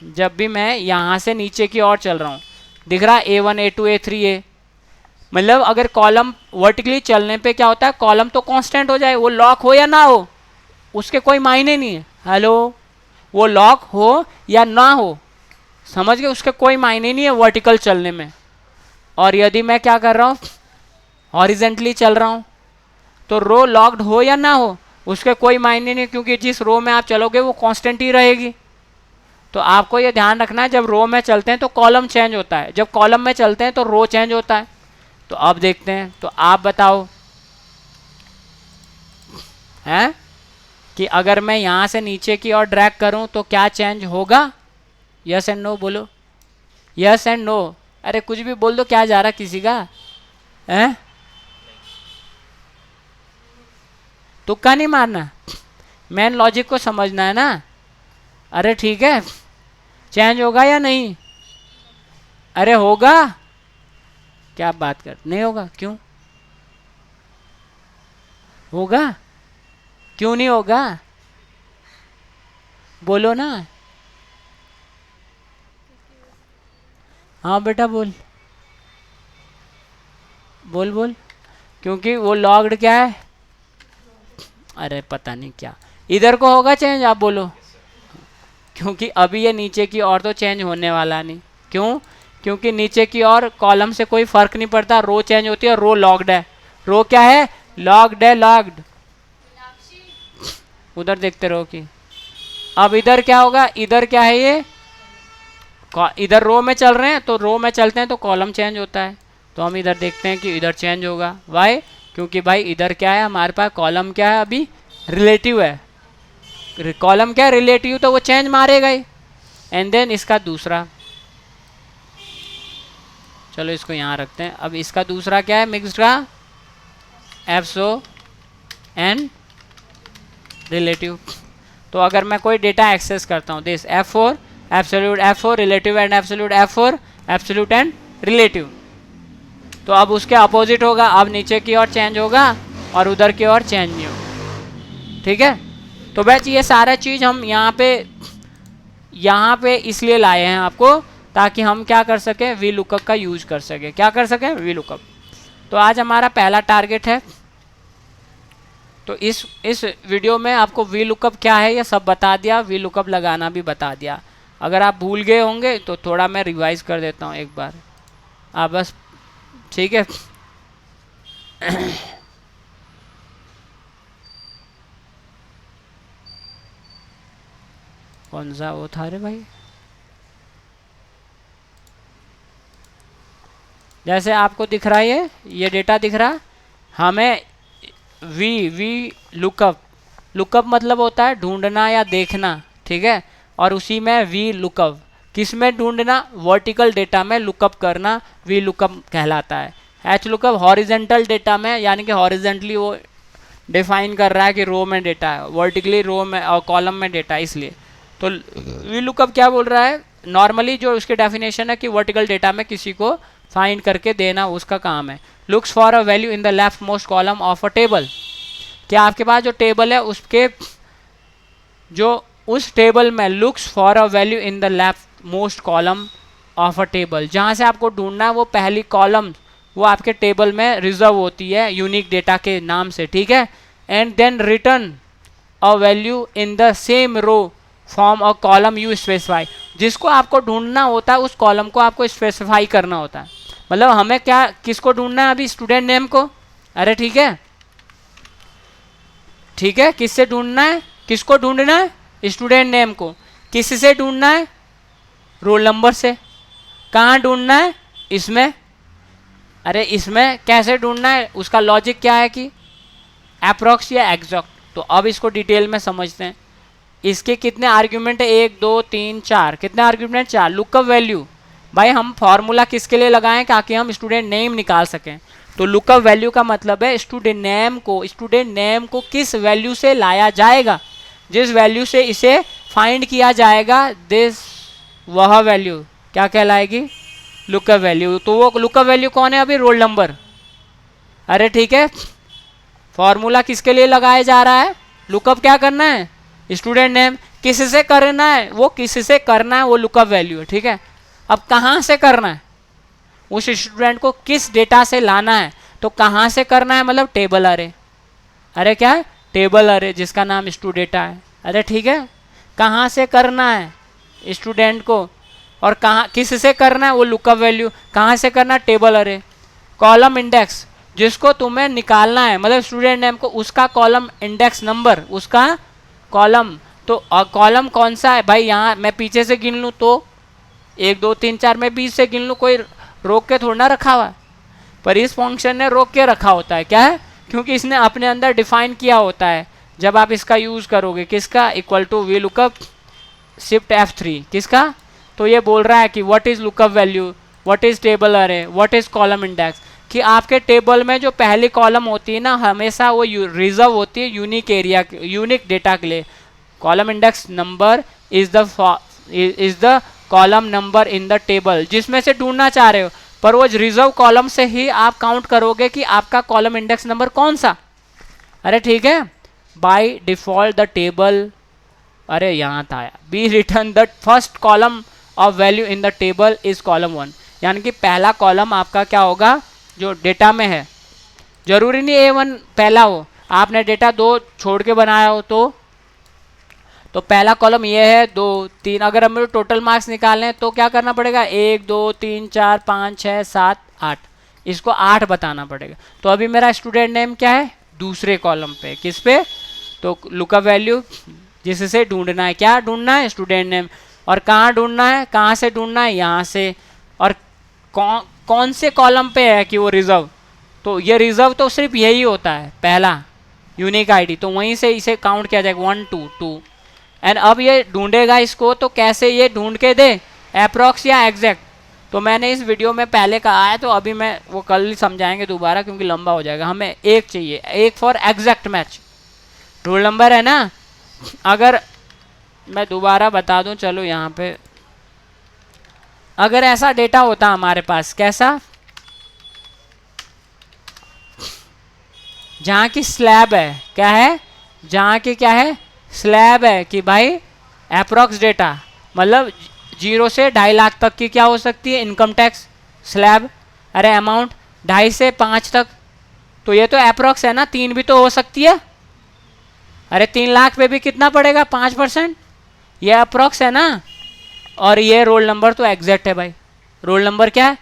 जब भी मैं यहाँ से नीचे की ओर चल रहा हूँ, दिख रहा A1 A2 A3 A, मतलब अगर कॉलम वर्टिकली चलने पे क्या होता है, कॉलम तो कांस्टेंट हो जाए, वो लॉक हो या ना हो उसके कोई मायने नहीं है। हेलो, वो लॉक हो या ना हो, समझ गए, उसके कोई मायने नहीं है वर्टिकल चलने में। और यदि मैं क्या कर रहा हूँ, हॉरिजेंटली चल रहा हूँ, तो रो लॉक्ड हो या ना हो उसके कोई मायने नहीं, क्योंकि जिस रो में आप चलोगे वो कांस्टेंट ही रहेगी। तो आपको ये ध्यान रखना है, जब रो में चलते हैं तो कॉलम चेंज होता है, जब कॉलम में चलते हैं तो रो चेंज होता है। तो अब देखते हैं, तो आप बताओ हैं कि अगर मैं यहाँ से नीचे की ओर ड्रैग करूँ तो क्या चेंज होगा? यस एंड नो बोलो, यस एंड नो। अरे कुछ भी बोल दो, क्या जा रहा किसी का है? तुक्का नहीं मारना, मेन लॉजिक को समझना है ना। अरे ठीक है, चेंज होगा या नहीं? अरे होगा, क्या बात कर, नहीं होगा, क्यों होगा, क्यों नहीं होगा, बोलो ना। हाँ बेटा बोल, बोल बोल, क्योंकि वो लॉक्ड क्या है, अरे पता नहीं क्या, इधर को होगा चेंज, आप बोलो। क्योंकि अभी ये नीचे की ओर तो चेंज होने वाला नहीं, क्यों? क्योंकि नीचे की ओर कॉलम से कोई फर्क नहीं पड़ता, रो चेंज होती है, रो लॉक्ड है, रो क्या है, लॉक्ड है, लॉक्ड। उधर देखते रहो कि अब इधर क्या होगा, इधर क्या है, ये इधर रो में चल रहे हैं, तो रो में चलते हैं तो कॉलम चेंज होता है। तो हम इधर देखते हैं कि इधर चेंज होगा, वाई? क्योंकि भाई इधर क्या है, हमारे पास कॉलम क्या है, अभी रिलेटिव है, कॉलम क्या है, रिलेटिव, तो वो चेंज मारेगा ही। एंड देन इसका दूसरा, चलो इसको यहाँ रखते हैं। अब इसका दूसरा क्या है, मिक्स्ड का एब्सो एंड रिलेटिव। तो अगर मैं कोई डेटा एक्सेस करता हूँ, this F4 absolute F4 relative and absolute F4 absolute and relative, तो अब उसके अपोजिट होगा, अब नीचे की ओर चेंज होगा और उधर की ओर चेंज नहीं होगा। ठीक है, तो बस ये सारा चीज़ हम यहाँ पे इसलिए लाए हैं आपको, ताकि हम क्या कर सकें, वी लुकअप का यूज कर सकें। क्या कर सकें, वी लुकअप। तो आज हमारा पहला टारगेट है, तो इस वीडियो में आपको वी लुकअप क्या है ये सब बता दिया, वी लुकअप लगाना भी बता दिया। अगर आप भूल गए होंगे तो थोड़ा मैं रिवाइज कर देता हूँ एक बार, आप बस, ठीक है। कौन सा वो था रे भाई, जैसे आपको दिख रहा है ये डेटा दिख रहा, हमें वी लुकअप, लुकअप मतलब होता है ढूंढना या देखना, ठीक है। और उसी में वी लुकअप, किस में ढूंढना, वर्टिकल डेटा में लुकअप करना वी लुकअप कहलाता है। एच लुकअप हॉरिजेंटल डेटा में, यानी कि हॉरिजेंटली वो डिफाइन कर रहा है कि रो में डेटा है, वर्टिकली रो में और कॉलम में डेटा, इसलिए। तो वी लुकअप क्या बोल रहा है, नॉर्मली जो उसकी डेफिनेशन है कि वर्टिकल डेटा में किसी को फाइंड करके देना उसका काम है। Looks for a value in the left most column of a table, क्या आपके पास जो टेबल है उसके जो उस टेबल में looks for a value in the left most column of a table, जहाँ से आपको ढूंढना है वो पहली कॉलम वो आपके टेबल में रिजर्व होती है यूनिक डेटा के नाम से, ठीक है। And then return a value in the same row form a column you specify, जिसको आपको ढूंढना होता है उस कॉलम को आपको स्पेसिफाई करना होता है। मतलब हमें क्या, किसको ढूंढना है अभी, स्टूडेंट नेम को, अरे ठीक है, ठीक है, किससे ढूंढना है, किसको ढूंढना है, स्टूडेंट नेम को। किससे ढूंढना है, रोल नंबर से। कहाँ ढूंढना है, इसमें, अरे इसमें कैसे ढूंढना है, उसका लॉजिक क्या है कि अप्रॉक्स या एग्जैक्ट। तो अब इसको डिटेल में समझते हैं। इसके कितने आर्ग्यूमेंट है, 1 2 3 4, कितने आर्ग्यूमेंट, 4। लुकअप वैल्यू, भाई हम फॉर्मूला किसके लिए लगाएं, ताकि हम स्टूडेंट नेम निकाल सकें। तो लुकअप वैल्यू का मतलब है स्टूडेंट नेम को किस वैल्यू से लाया जाएगा, जिस वैल्यू से इसे फाइंड किया जाएगा, दिस वह वैल्यू क्या कहलाएगी, लुकअप वैल्यू। तो वो लुकअप वैल्यू कौन है अभी, रोल नंबर। अरे ठीक है, फॉर्मूला किसके लिए लगाया जा रहा है, लुकअप क्या करना है, स्टूडेंट नेम। किससे करना है, वो किससे करना है, वो लुकअप वैल्यू है। ठीक है, अब कहाँ से करना है, उस स्टूडेंट को किस डेटा से लाना है, तो कहाँ से करना है, मतलब टेबल अरे। अरे क्या है, टेबल अरे जिसका नाम स्टूडेटा है। अरे ठीक है, कहाँ से करना है स्टूडेंट को, और कहाँ किस से करना है, वो लुकअप वैल्यू। कहाँ से करना है, टेबल अरे। कॉलम इंडेक्स जिसको तुम्हें निकालना है, मतलब स्टूडेंट नेम को, उसका कॉलम इंडेक्स नंबर, उसका कॉलम। तो कॉलम कौन सा है भाई, यहाँ मैं पीछे से गिन लूँ तो 1 2 3 4 मैं 20 से गिन लूँ, कोई रोक के थोड़ा ना रखा हुआ है, पर इस फंक्शन ने रोक के रखा होता है। क्या है, क्योंकि इसने अपने अंदर डिफाइन किया होता है। जब आप इसका यूज़ करोगे, किसका, equal to V lookup shift F3, किसका, तो ये बोल रहा है कि what is lookup value, what is table array, what is column index. कि आपके टेबल में जो पहली कॉलम होती है ना, हमेशा वो रिजर्व होती है यूनिक एरिया, यूनिक डेटा के लिए। Column index number is the column number in the table, जिसमें से ढूंढना चाह रहे हो, पर वो रिजर्व कॉलम से ही आप काउंट करोगे कि आपका कॉलम इंडेक्स नंबर कौन सा। अरे ठीक है, by default the table, array यहाँ था, be return the first column of value in the table is column 1। यानी कि पहला कॉलम आपका क्या होगा, जो डेटा में है। जरूरी नहीं A1 पहला हो, आपने डेटा 2 छोड़ के बनाया हो तो पहला कॉलम ये है, 2 3। अगर हमें टोटल मार्क्स निकालने हैं तो क्या करना पड़ेगा, 1 2 3 4 5 6 7 8, इसको 8 बताना पड़ेगा। तो अभी मेरा स्टूडेंट नेम क्या है, दूसरे कॉलम पे, किस पे, तो लुकअप वैल्यू जिससे ढूंढना है, क्या ढूंढना है, स्टूडेंट नेम। और कहाँ ढूंढना है, कहाँ से ढूंढना है, यहाँ से। और कौन से कॉलम पे है कि वो रिजर्व, तो ये रिजर्व तो सिर्फ यही होता है, पहला यूनिक आईडी, तो वहीं से इसे काउंट किया जाएगा 1 2 2। एंड अब ये ढूंढेगा इसको, तो कैसे ये ढूंढ के दे, अप्रॉक्स या एग्जैक्ट। तो मैंने इस वीडियो में पहले कहा है, तो अभी मैं वो कल समझाएंगे दोबारा, क्योंकि लंबा हो जाएगा। हमें एक चाहिए, एक for exact match. Roll number है ना, अगर मैं दोबारा बता दूं, चलो यहाँ पे, अगर ऐसा डेटा होता हमारे पास, कैसा, जहाँ की स्लैब है, क्या है, जहाँ की क्या है, स्लैब है, कि भाई अप्रॉक्स डेटा, मतलब 0 से 2.5 लाख तक की क्या हो सकती है, इनकम टैक्स स्लैब। अरे अमाउंट 2.5 से 5 तक, तो ये तो अप्रॉक्स है ना, 3 भी तो हो सकती है। अरे 3 लाख पे भी कितना पड़ेगा, 5%, ये अप्रॉक्स है ना। और ये रोल नंबर तो एग्जैक्ट है भाई। रोल नंबर क्या है,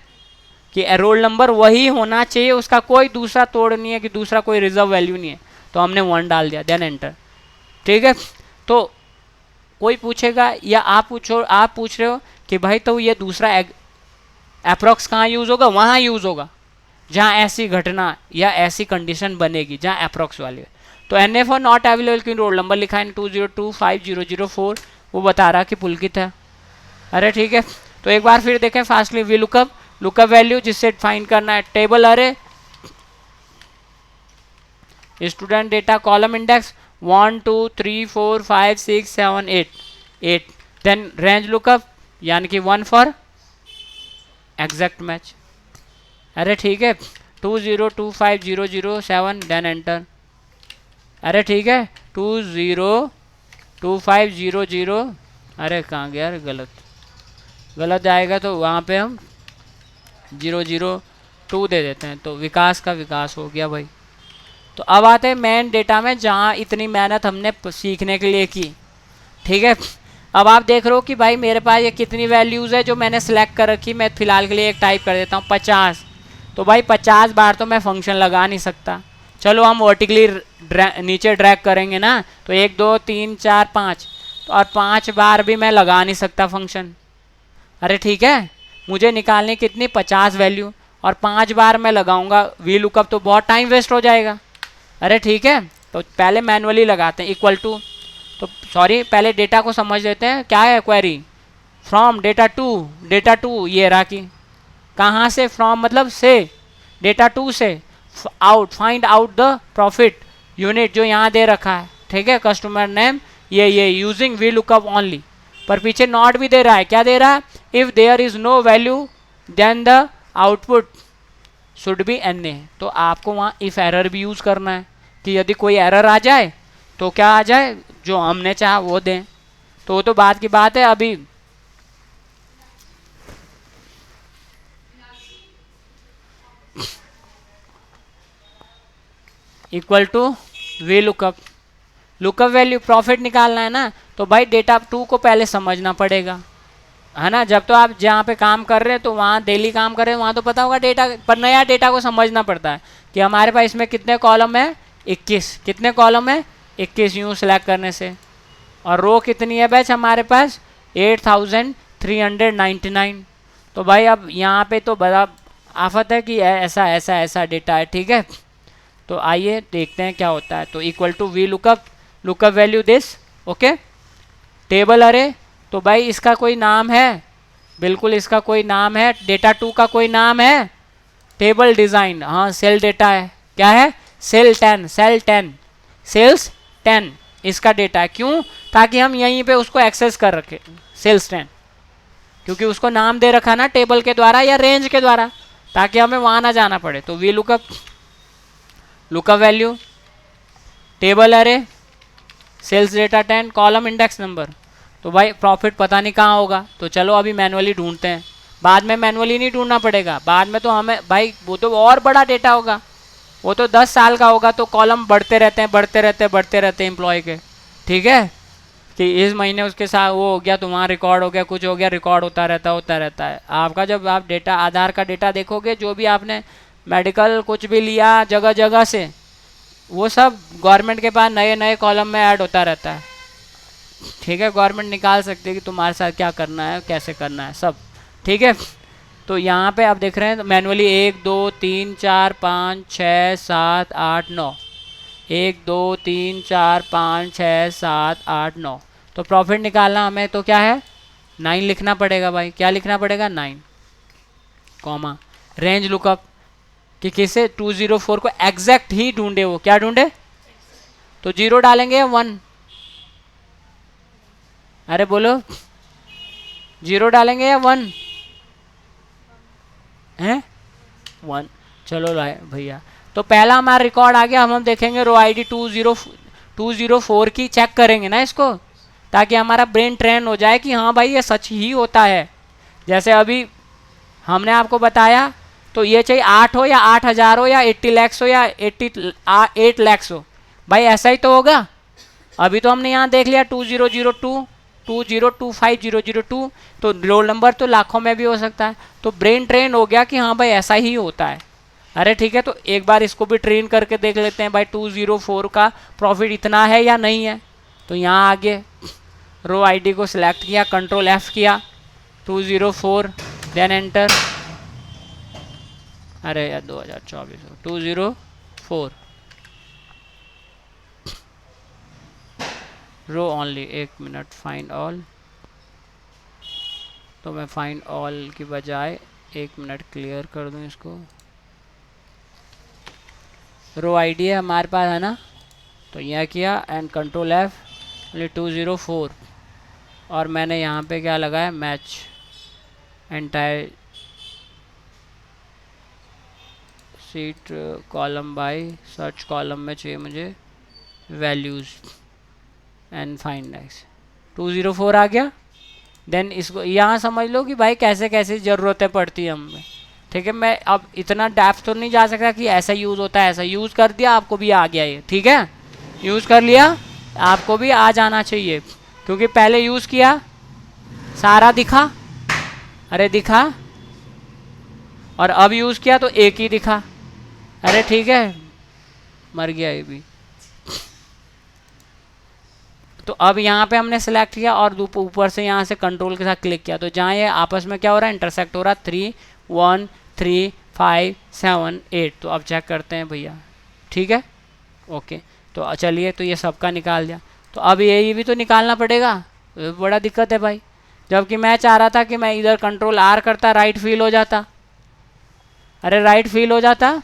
कि रोल नंबर वही होना चाहिए, उसका कोई दूसरा तोड़ नहीं है, कि दूसरा कोई रिजर्व वैल्यू नहीं है। तो हमने 1 डाल दिया, देन एंटर। ठीक है, तो कोई पूछेगा, या आप पूछ रहे हो कि भाई तो ये दूसरा अप्रॉक्स कहाँ यूज़ होगा, वहाँ यूज़ होगा जहाँ ऐसी घटना या ऐसी कंडीशन बनेगी जहाँ अप्रॉक्स वाली है। तो NA फॉर नॉट अवेलेबल, क्योंकि रोल नंबर लिखा है 2025004, वो बता रहा कि पुलकित है। अरे ठीक है, तो एक बार फिर देखें फास्टली, वी लुकअप वैल्यू जिससे फाइंड करना है, table array, student data, column index 1 2 3 4 5 6 7 8, then range lookup, यानी कि 1 फॉर एग्जैक्ट मैच। अरे ठीक है, 2025007, देन एंटर। अरे ठीक है, 202500, अरे कहाँ गया, अरे गलत आएगा, तो वहाँ पे हम 002 दे देते हैं, तो विकास का विकास हो गया भाई। तो अब आते हैं मेन डेटा में, जहाँ इतनी मेहनत हमने सीखने के लिए की। ठीक है, अब आप देख रहे हो कि भाई मेरे पास ये कितनी वैल्यूज़ है जो मैंने सेलेक्ट कर रखी। मैं फिलहाल के लिए एक टाइप कर देता हूँ 50। तो भाई 50 बार तो मैं फंक्शन लगा नहीं सकता। चलो हम वर्टिकली नीचे ड्रैग करेंगे ना, तो 1 2 3 4 5, तो और 5 बार भी मैं लगा नहीं सकता फंक्शन। अरे ठीक है, मुझे निकालने कितनी 50 वैल्यू, और 5 बार मैं लगाऊंगा वी लुकअप, तो बहुत टाइम वेस्ट हो जाएगा। अरे ठीक है, तो पहले मैनुअली लगाते हैं, इक्वल टू, तो सॉरी पहले डेटा को समझ लेते हैं। क्या है क्वेरी, फ्रॉम डेटा टू, ये रहा कि कहाँ से, फ्रॉम मतलब से, डेटा टू से, out, find out the profit unit जो यहाँ दे रखा है। ठीक है, कस्टमर नेम ये यूजिंग वी लुकअप ओनली। पर पीछे नॉट भी दे रहा है, क्या दे रहा है, if there is no value then the output should be N A. तो आपको वहाँ इफ एरर भी यूज करना है कि यदि कोई एरर आ जाए तो क्या आ जाए, जो हमने चाहा वो दें। तो वो तो बात की बात है। अभी equal to V lookup, lookup value profit निकालना है ना, तो भाई डेटा टू को पहले समझना पड़ेगा, है ना। जब तो आप जहाँ पे काम कर रहे हैं तो वहाँ डेली काम कर रहे हैं, वहाँ तो पता होगा डेटा, पर नया डेटा को समझना पड़ता है कि हमारे पास इसमें कितने कॉलम है, 21, कितने कॉलम है 21 यूँ सेलेक्ट करने से, और रो कितनी है बैच हमारे पास 8399। तो भाई अब यहाँ पे तो बड़ा आफत है कि ऐसा ऐसा ऐसा डेटा है, ठीक है। तो आइए देखते हैं क्या होता है। तो equal to V lookup, lookup value this, okay. Table array, तो भाई इसका कोई नाम है, बिल्कुल इसका कोई नाम है, डेटा टू का कोई नाम है, टेबल डिज़ाइन, हाँ सेल डेटा है, क्या है, सेल 10, सेल 10, सेल्स 10 इसका डेटा है। क्यों, ताकि हम यहीं पे उसको एक्सेस कर रखें, सेल्स 10, क्योंकि उसको नाम दे रखा ना टेबल के द्वारा या रेंज के द्वारा, ताकि हमें वहाँ ना जाना पड़े। तो V lookup, lookup value, table array, sales data 10, column index number. तो भाई प्रॉफिट पता नहीं कहाँ होगा, तो चलो अभी मैनुअली ढूंढते हैं। बाद में मैनुअली नहीं ढूंढना पड़ेगा, बाद में तो हमें भाई वो तो और बड़ा डेटा होगा, वो तो 10 साल का होगा, तो कॉलम बढ़ते रहते हैं बढ़ते रहते हैं बढ़ते रहते हैं एम्प्लॉय के, ठीक है, कि इस महीने उसके साथ वो हो गया तो वहाँ रिकॉर्ड हो गया, कुछ हो गया, रिकॉर्ड होता रहता है आपका। जब आप डेटा आधार का डेटा देखोगे, जो भी आपने मेडिकल कुछ भी लिया जगह जगह से, वो सब गवर्नमेंट के पास नए नए कॉलम में ऐड होता रहता है, ठीक है। गवर्नमेंट निकाल सकती है कि तुम्हारे साथ क्या करना है, कैसे करना है सब, ठीक है। तो यहाँ पे आप देख रहे हैं मैनुअली 1 2 3 4 5 6 7 8 9, 1 2 3 4 5 6 7 8 9। तो प्रॉफिट निकालना हमें तो क्या है 9 लिखना पड़ेगा भाई, क्या लिखना पड़ेगा 9, कॉमा रेंज लुकअप कि किसे 204 को एग्जैक्ट ही ढूंढे, वो क्या ढूंढे, तो 0 डालेंगे या 1, अरे बोलो 0 डालेंगे या 1 है, 1, चलो भैया। तो पहला हमारा रिकॉर्ड आ गया, हम देखेंगे रो आई डी 204 की, चेक करेंगे ना इसको, ताकि हमारा ब्रेन ट्रेन हो जाए कि हाँ भाई ये सच ही होता है। जैसे अभी हमने आपको बताया, तो ये चाहिए 8 हो या 8000 हो या 80 लाख हो या 8 लाख हो, भाई ऐसा ही तो होगा। अभी तो हमने यहाँ देख लिया 2002 2025 तो रोल नंबर तो लाखों में भी हो सकता है, तो ब्रेन ट्रेन हो गया कि हाँ भाई ऐसा ही होता है। अरे ठीक है, तो एक बार इसको भी ट्रेन करके देख लेते हैं भाई 204 का प्रॉफिट इतना है या नहीं है। तो यहाँ आगे रो आईडी को सिलेक्ट किया, कंट्रोल F किया, 204, देन एंटर, अरे यार 2024 204 रो ओनली, 1 मिनट, फाइंड ऑल, तो मैं फाइंड ऑल की बजाय 1 मिनट क्लियर कर दूं इसको। रो आईडी है हमारे पास, है ना, तो यह किया एंड कंट्रोल F, ओनली 204, और मैंने यहाँ पे क्या लगाया, match entire seat column by search column में चाहिए मुझे वैल्यूज़ एंड फाइंड नेक्स्ट, 204 आ गया। देन इसको यहाँ समझ लो कि भाई कैसे कैसे ज़रूरतें पड़ती हैं हमें, ठीक है। मैं अब इतना डेप्थ तो नहीं जा सकता कि ऐसा यूज़ होता है, ऐसा यूज़ कर दिया आपको भी आ गया ये, ठीक है, यूज़ कर लिया आपको भी आ जाना चाहिए, क्योंकि पहले यूज़ किया सारा दिखा, अरे दिखा, और अब यूज़ किया तो एक ही दिखा, अरे ठीक है, मर गया ये भी। तो अब यहाँ पे हमने सेलेक्ट किया और ऊपर से यहाँ से कंट्रोल के साथ क्लिक किया, तो जहाँ ये आपस में क्या हो रहा है, इंटरसेक्ट हो रहा है, 3 1 3 5 7 8। तो अब चेक करते हैं भैया, ठीक है, ओके। तो चलिए, तो ये सबका निकाल दिया, तो अब ये भी तो निकालना पड़ेगा, तो बड़ा दिक्कत है भाई। जबकि मैं चाह रहा था कि मैं इधर कंट्रोल R करता, राइट फील हो जाता, अरे राइट फील हो जाता,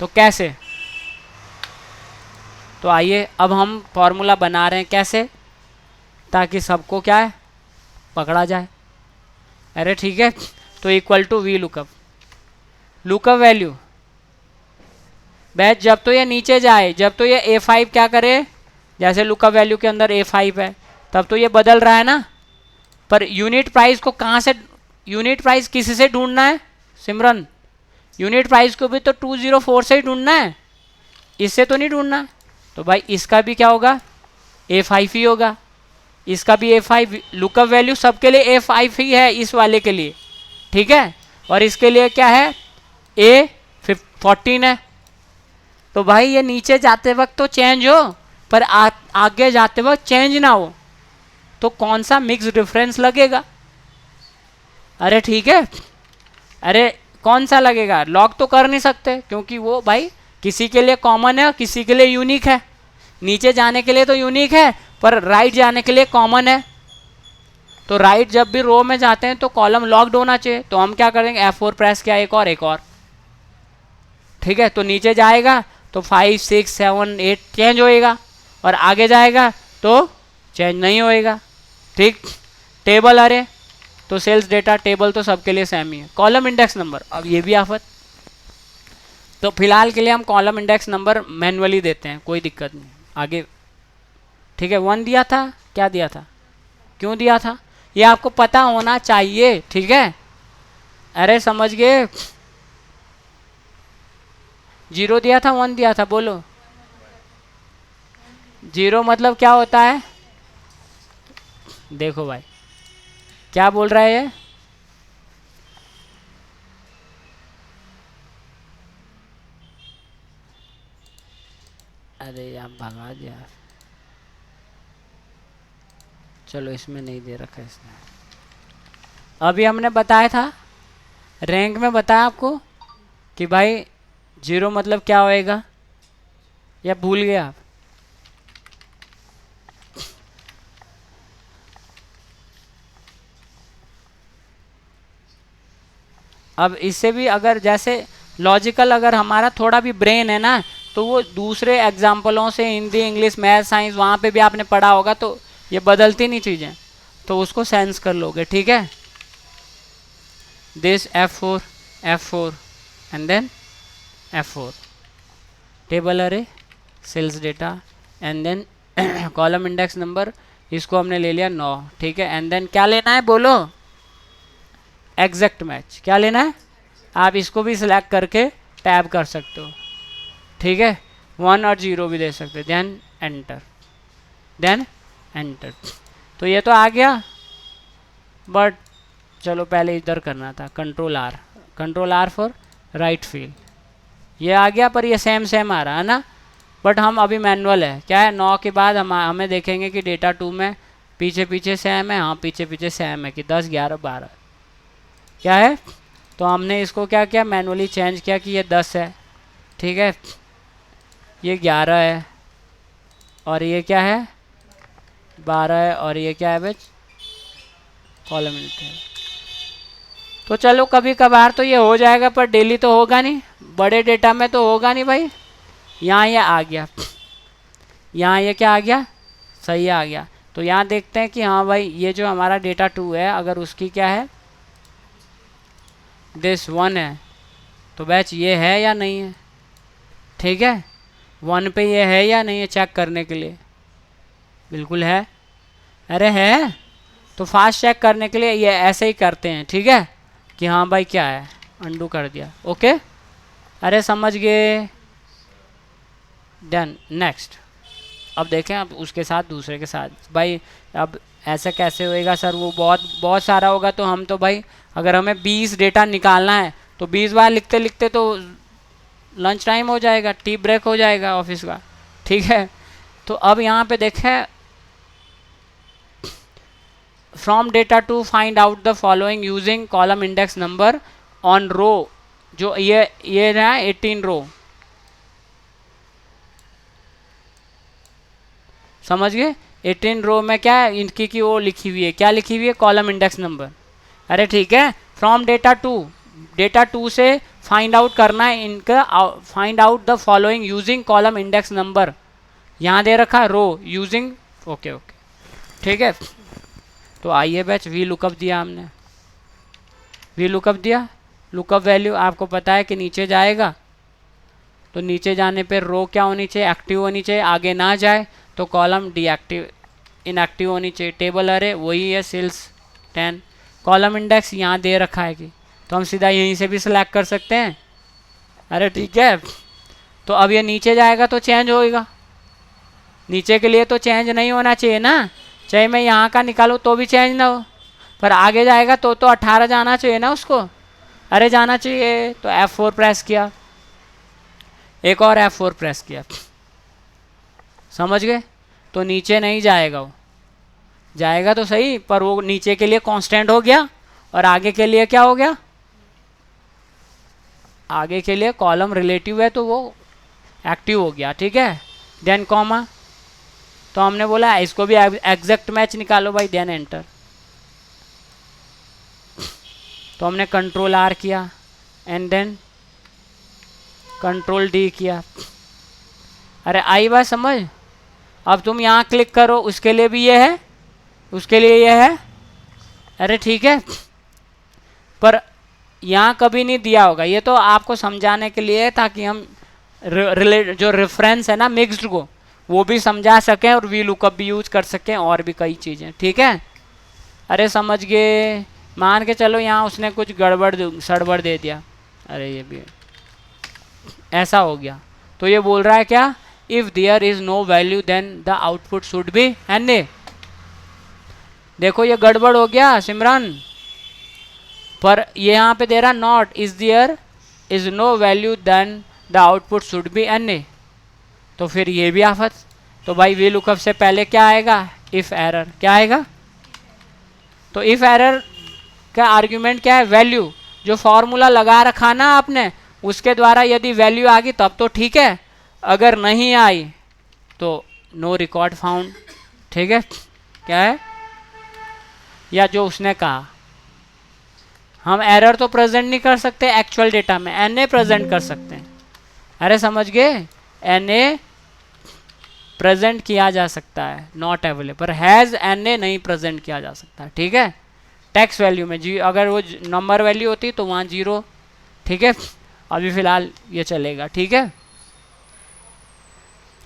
तो कैसे, तो आइए अब हम फॉर्मूला बना रहे हैं कैसे, ताकि सबको क्या है पकड़ा जाए। अरे ठीक है, तो equal to V lookup, lookup value batch जब तो ये नीचे जाए, जब तो ये A5 क्या करे, जैसे लुकअप वैल्यू के अंदर A5 है तब तो ये बदल रहा है ना, पर यूनिट प्राइस को कहाँ से, यूनिट प्राइस किसी से ढूंढना है सिमरन, यूनिट प्राइस को भी तो 204 से ही ढूंढना है, इससे तो नहीं ढूंढना है। तो भाई इसका भी क्या होगा A5 ही होगा, इसका भी A5, लुकअप वैल्यू सबके लिए A5 ही है इस वाले के लिए, ठीक है, और इसके लिए क्या है A14 है। तो भाई ये नीचे जाते वक्त तो चेंज हो, पर आगे जाते वक्त चेंज ना हो, तो कौन सा मिक्स डिफरेंस लगेगा। अरे ठीक है, अरे कौन सा लगेगा, लॉग तो कर नहीं सकते क्योंकि वो भाई किसी के लिए कॉमन है और किसी के लिए यूनिक है, नीचे जाने के लिए तो यूनिक है पर राइट जाने के लिए कॉमन है। तो राइट जब भी रो में जाते हैं तो कॉलम लॉक्ड होना चाहिए, तो हम क्या करेंगे F4 प्रेस किया, एक और, ठीक है, तो नीचे जाएगा तो 5 6 7 8 चेंज होएगा और आगे जाएगा तो चेंज नहीं होएगा, ठीक। टेबल अरे तो सेल्स डेटा टेबल तो सबके लिए सेम ही है। कॉलम इंडेक्स नंबर, अब ये भी आफत, तो फिलहाल के लिए हम कॉलम इंडेक्स नंबर मैन्युअली देते हैं, कोई दिक्कत नहीं आगे, ठीक है। 1 दिया था, क्या दिया था, क्यों दिया था, ये आपको पता होना चाहिए, ठीक है। अरे समझ गए, 0 दिया था 1 दिया था, बोलो 0 मतलब क्या होता है, देखो भाई क्या बोल रहा है ये, अरे यार भगा दिया, चलो इसमें नहीं दे रखा इसने, अभी हमने बताया था रैंक में, बताया आपको कि भाई 0 मतलब क्या होएगा, या भूल गए आप, अब इससे भी अगर जैसे लॉजिकल अगर हमारा थोड़ा भी ब्रेन है ना, तो वो दूसरे एग्जाम्पलों से हिंदी इंग्लिश मैथ साइंस वहाँ पे भी आपने पढ़ा होगा, तो ये बदलती नहीं चीज़ें, तो उसको सेंस कर लोगे, ठीक है। This F4 F4 and then F4 table array sales data and then column index number, इसको हमने ले लिया 9, ठीक है। एंड देन क्या लेना है बोलो, एग्जैक्ट मैच, क्या लेना है, आप इसको भी सिलेक्ट करके टैब कर सकते हो, ठीक है, 1 और 0 भी दे सकते हो, देन एंटर, देन एंटर, तो ये तो आ गया, बट चलो पहले इधर करना था, control R for right fill, ये आ गया, पर ये सेम आ रहा है ना, बट हम अभी मैनुअल है, क्या है 9 के बाद हमें देखेंगे कि डेटा 2 में पीछे सेम है, हाँ पीछे सेम है कि 10 11 12 क्या है, तो हमने इसको क्या किया मैनुअली चेंज किया कि ये 10 है, ठीक है, ये 11 है और ये क्या है 12 है और ये क्या है बच कॉलम है। तो चलो कभी कभार तो ये हो जाएगा पर डेली तो होगा नहीं, बड़े डेटा में तो होगा नहीं भाई। यहाँ ये आ गया, यहाँ ये क्या आ गया सही आ गया, तो यहाँ देखते हैं कि हाँ भाई ये जो हमारा डेटा 2 है अगर उसकी क्या है दिस 1 है तो बैच ये है या नहीं है, ठीक है 1 पे ये है या नहीं है चेक करने के लिए, बिल्कुल है, अरे है तो फास्ट चेक करने के लिए ये ऐसे ही करते हैं, ठीक है कि हाँ भाई क्या है, अंडू कर दिया, ओके अरे समझ गए, डन नेक्स्ट। अब देखें अब उसके साथ दूसरे के साथ भाई, अब ऐसे कैसे होएगा सर, वो बहुत सारा होगा, तो हम तो भाई अगर हमें 20 डेटा निकालना है तो 20 बार लिखते लिखते तो लंच टाइम हो जाएगा, टी ब्रेक हो जाएगा ऑफिस का, ठीक है। तो अब यहाँ पे देखें from data to find out the following using column index number on row, जो ये रहा 18 रो, समझ गए 18 रो में क्या है इनकी की वो लिखी हुई है, क्या लिखी हुई है कॉलम इंडेक्स नंबर, अरे ठीक है फ्रॉम डेटा टू से फाइंड आउट करना है इनका, find out the following using column index number, यहाँ दे रखा रो यूजिंग, ओके ठीक है। तो आइए बैच वी लुकअप दिया हमने, वी लुकअप दिया, लुकअप वैल्यू आपको पता है कि नीचे जाएगा, तो नीचे जाने पर रो क्या होनी चाहिए, एक्टिव होनी चाहिए, आगे ना जाए तो कॉलम डीएक्टिव इनएक्टिव होनी चाहिए। टेबल अरे वही है सेल्स 10, कॉलम इंडेक्स यहाँ दे रखा है कि, तो हम सीधा यहीं से भी सिलेक्ट कर सकते हैं। अरे ठीक है, तो अब ये नीचे जाएगा तो चेंज होएगा, नीचे के लिए तो चेंज नहीं होना चाहिए ना, चाहे मैं यहाँ का निकालूँ तो भी चेंज ना हो, पर आगे जाएगा तो 18 जाना चाहिए ना उसको, अरे जाना चाहिए, तो F4 प्रेस किया, एक और F4 प्रेस किया, समझ गए। तो नीचे नहीं जाएगा, वो जाएगा तो सही, पर वो नीचे के लिए कांस्टेंट हो गया और आगे के लिए क्या हो गया, आगे के लिए कॉलम रिलेटिव है तो वो एक्टिव हो गया, ठीक है। देन कॉमा, तो हमने बोला इसको भी एग्जैक्ट मैच निकालो भाई, देन एंटर, तो हमने कंट्रोल R किया एंड देन कंट्रोल D किया। अरे आई बात समझ, अब तुम यहाँ क्लिक करो, उसके लिए भी ये है, उसके लिए ये है, अरे ठीक है, पर यहाँ कभी नहीं दिया होगा, ये तो आपको समझाने के लिए ताकि हम रिलेट जो रेफरेंस है ना मिक्स्ड को वो भी समझा सकें और वी लुकअप भी यूज कर सकें और भी कई चीज़ें, ठीक है। अरे समझ गए, मान के चलो यहाँ उसने कुछ गड़बड़ सड़बड़ दे दिया, अरे ये भी ऐसा हो गया, तो ये बोल रहा है क्या, if there is no value then the output should be N. देखो ये गड़बड़ हो गया सिमरन, पर ये यहाँ पे दे रहा not is there is no value then the output should be N, तो फिर ये भी आफत। तो भाई वी लुकअप से पहले क्या आएगा, इफ एरर, क्या आएगा, तो इफ एरर का आर्ग्यूमेंट क्या है, वैल्यू, जो फॉर्मूला लगा रखा ना आपने उसके द्वारा यदि वैल्यू आ गई तब तो ठीक है, अगर नहीं आई तो नो रिकॉर्ड फाउंड, ठीक है। क्या है, या जो उसने कहा, हम एरर तो प्रेजेंट नहीं कर सकते एक्चुअल डेटा में, एन प्रेजेंट कर सकते हैं, अरे समझ गए, एन प्रेजेंट किया जा सकता है, नॉट अवेलेबल, हैज़ एन नहीं प्रेजेंट किया जा सकता, ठीक है। टेक्स्ट वैल्यू में जी, अगर वो नंबर वैल्यू होती तो वहाँ 0, ठीक है, अभी फिलहाल ये चलेगा, ठीक है।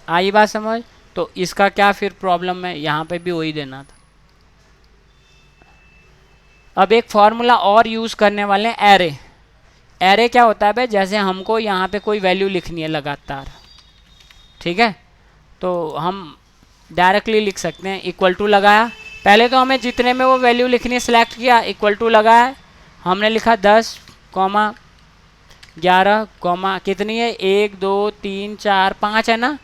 आई बात समझ, तो इसका क्या फिर प्रॉब्लम है, यहाँ पे भी वही देना था। अब एक फॉर्मूला और यूज़ करने वाले हैं, एरे। एरे क्या होता है भाई, जैसे हमको यहाँ पे कोई वैल्यू लिखनी है लगातार, ठीक है, तो हम डायरेक्टली लिख सकते हैं, इक्वल टू लगाया, पहले तो हमें जितने में वो वैल्यू लिखनी है सिलेक्ट किया, इक्वल टू लगाया, हमने लिखा 10, 11, कितनी है, 1 2 3 4 5 है ना,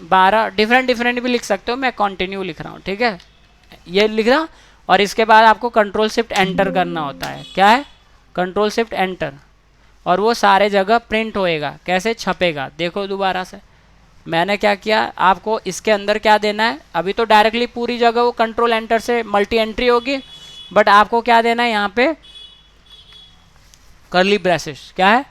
12, डिफरेंट भी लिख सकते हो, मैं कंटिन्यू लिख रहा हूँ, ठीक है, ये लिख रहा। और इसके बाद आपको कंट्रोल शिफ्ट एंटर करना होता है, क्या है, कंट्रोल शिफ्ट एंटर, और वो सारे जगह प्रिंट होएगा, कैसे छपेगा, देखो दोबारा से मैंने क्या किया, आपको इसके अंदर क्या देना है, अभी तो डायरेक्टली पूरी जगह वो कंट्रोल एंटर से मल्टी एंट्री होगी, बट आपको क्या देना है, यहाँ पे कर्ली ब्रेसेस, क्या है,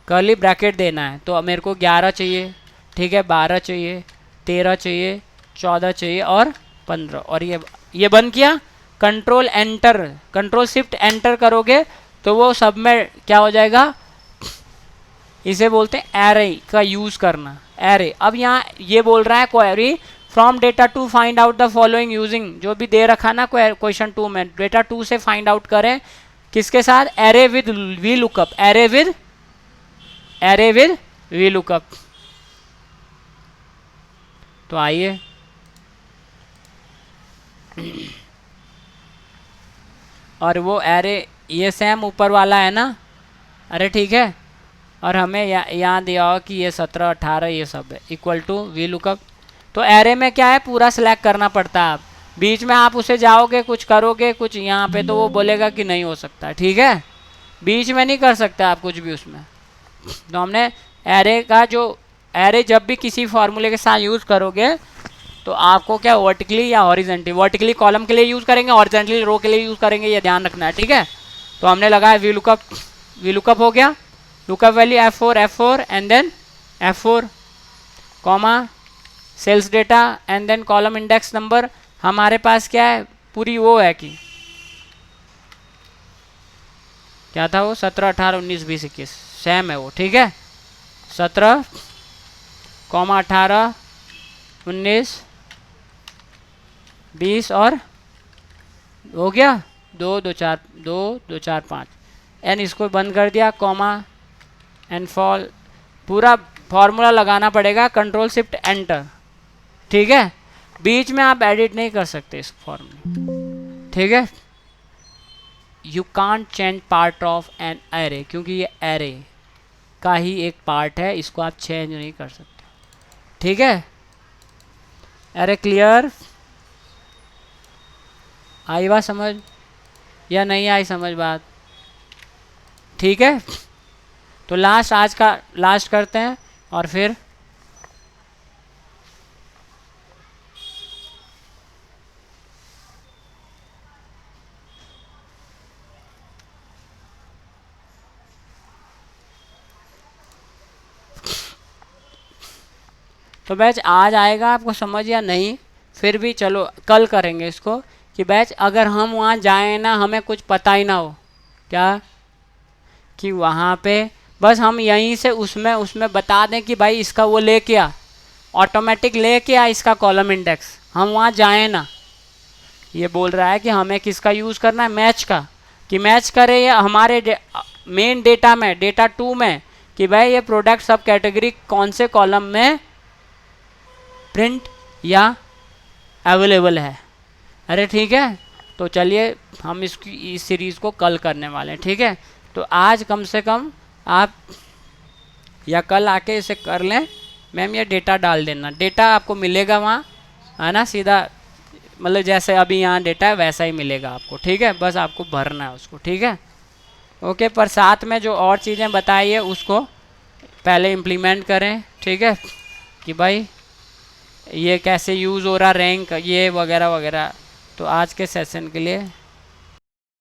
कर्ली ब्रैकेट देना है। तो मेरे को 11 चाहिए, ठीक है, 12 चाहिए, 13 चाहिए, 14 चाहिए और 15, और ये बंद किया, control enter, control shift enter करोगे तो वो सब में क्या हो जाएगा, इसे बोलते हैं एरे का यूज करना, एरे। अब यहाँ ये बोल रहा है query from data to find out the following using, जो भी दे रखा ना क्वेश्चन 2 में, डेटा 2 से फाइंड आउट करें किसके साथ, array with V lookup, array with V lookup. तो आइए और वो एरे ये सेम ऊपर वाला है ना, अरे ठीक है, और हमें यहाँ दिया हो कि ये 17 18 ये सब है, इक्वल टू वी लुकअप। तो एरे में क्या है, पूरा सिलेक्ट करना पड़ता है, आप बीच में आप उसे जाओगे कुछ करोगे कुछ यहाँ पे तो वो बोलेगा कि नहीं हो सकता, ठीक है, बीच में नहीं कर सकते आप कुछ भी उसमें। तो हमने एरे का जो एरे जब भी किसी फॉर्मूले के साथ यूज़ करोगे तो आपको क्या वर्टिकली या हॉरिजेंटली, वर्टिकली कॉलम के लिए यूज़ करेंगे, हॉरिजेंटली रो के लिए यूज़ करेंगे, ये ध्यान रखना है, ठीक है। तो हमने लगाया वी लुकअप हो गया, lookup value F4 and then F4 comma sales data and then column index number हमारे पास क्या है, पूरी वो है कि क्या था वो 17 18 19 20 21 सेम है वो, ठीक है। 17 18 19 20 और हो गया 2 2 4 2 2 4 5 एन, इसको बंद कर दिया कॉमा एंड फॉल, पूरा फॉर्मूला लगाना पड़ेगा, कंट्रोल शिफ्ट एंटर, ठीक है। बीच में आप एडिट नहीं कर सकते इस फॉर्मूले, ठीक है। You can't change part of an array, क्योंकि ये एरे का ही एक पार्ट है, इसको आप चेंज नहीं कर सकते, ठीक है। एरे क्लियर, आई बात समझ या नहीं आई समझ बात, ठीक है। तो लास्ट, आज का लास्ट करते हैं और फिर तो बैच आज आएगा आपको समझ या नहीं, फिर भी चलो कल करेंगे इसको कि बैच अगर हम वहाँ जाएं ना, हमें कुछ पता ही ना हो क्या, कि वहाँ पे बस हम यहीं से उसमें उसमें बता दें कि भाई इसका वो लेके आ, ऑटोमेटिक लेके आ इसका कॉलम इंडेक्स, हम वहाँ जाएं ना। ये बोल रहा है कि हमें किसका यूज़ करना है, मैच का, कि मैच करे या हमारे मेन डेटा में, डेटा 2 में, कि भाई ये प्रोडक्ट सब कैटेगरी कौन से कॉलम में प्रिंट या अवेलेबल है। अरे ठीक है, तो चलिए हम इसकी इस सीरीज़ को कल करने वाले हैं, ठीक है। तो आज कम से कम आप या कल आके इसे कर लें, मैम ये डेटा डाल देना, डेटा आपको मिलेगा वहाँ, है ना, सीधा मतलब जैसे अभी यहाँ डेटा है वैसा ही मिलेगा आपको, ठीक है। बस आपको भरना है उसको, ठीक है, ओके। पर साथ में जो और चीज़ें बताई है उसको पहले इम्प्लीमेंट करें, ठीक है, कि भाई ये कैसे यूज़ हो रहा रैंक, ये वगैरह वगैरह। तो आज के सेशन के लिए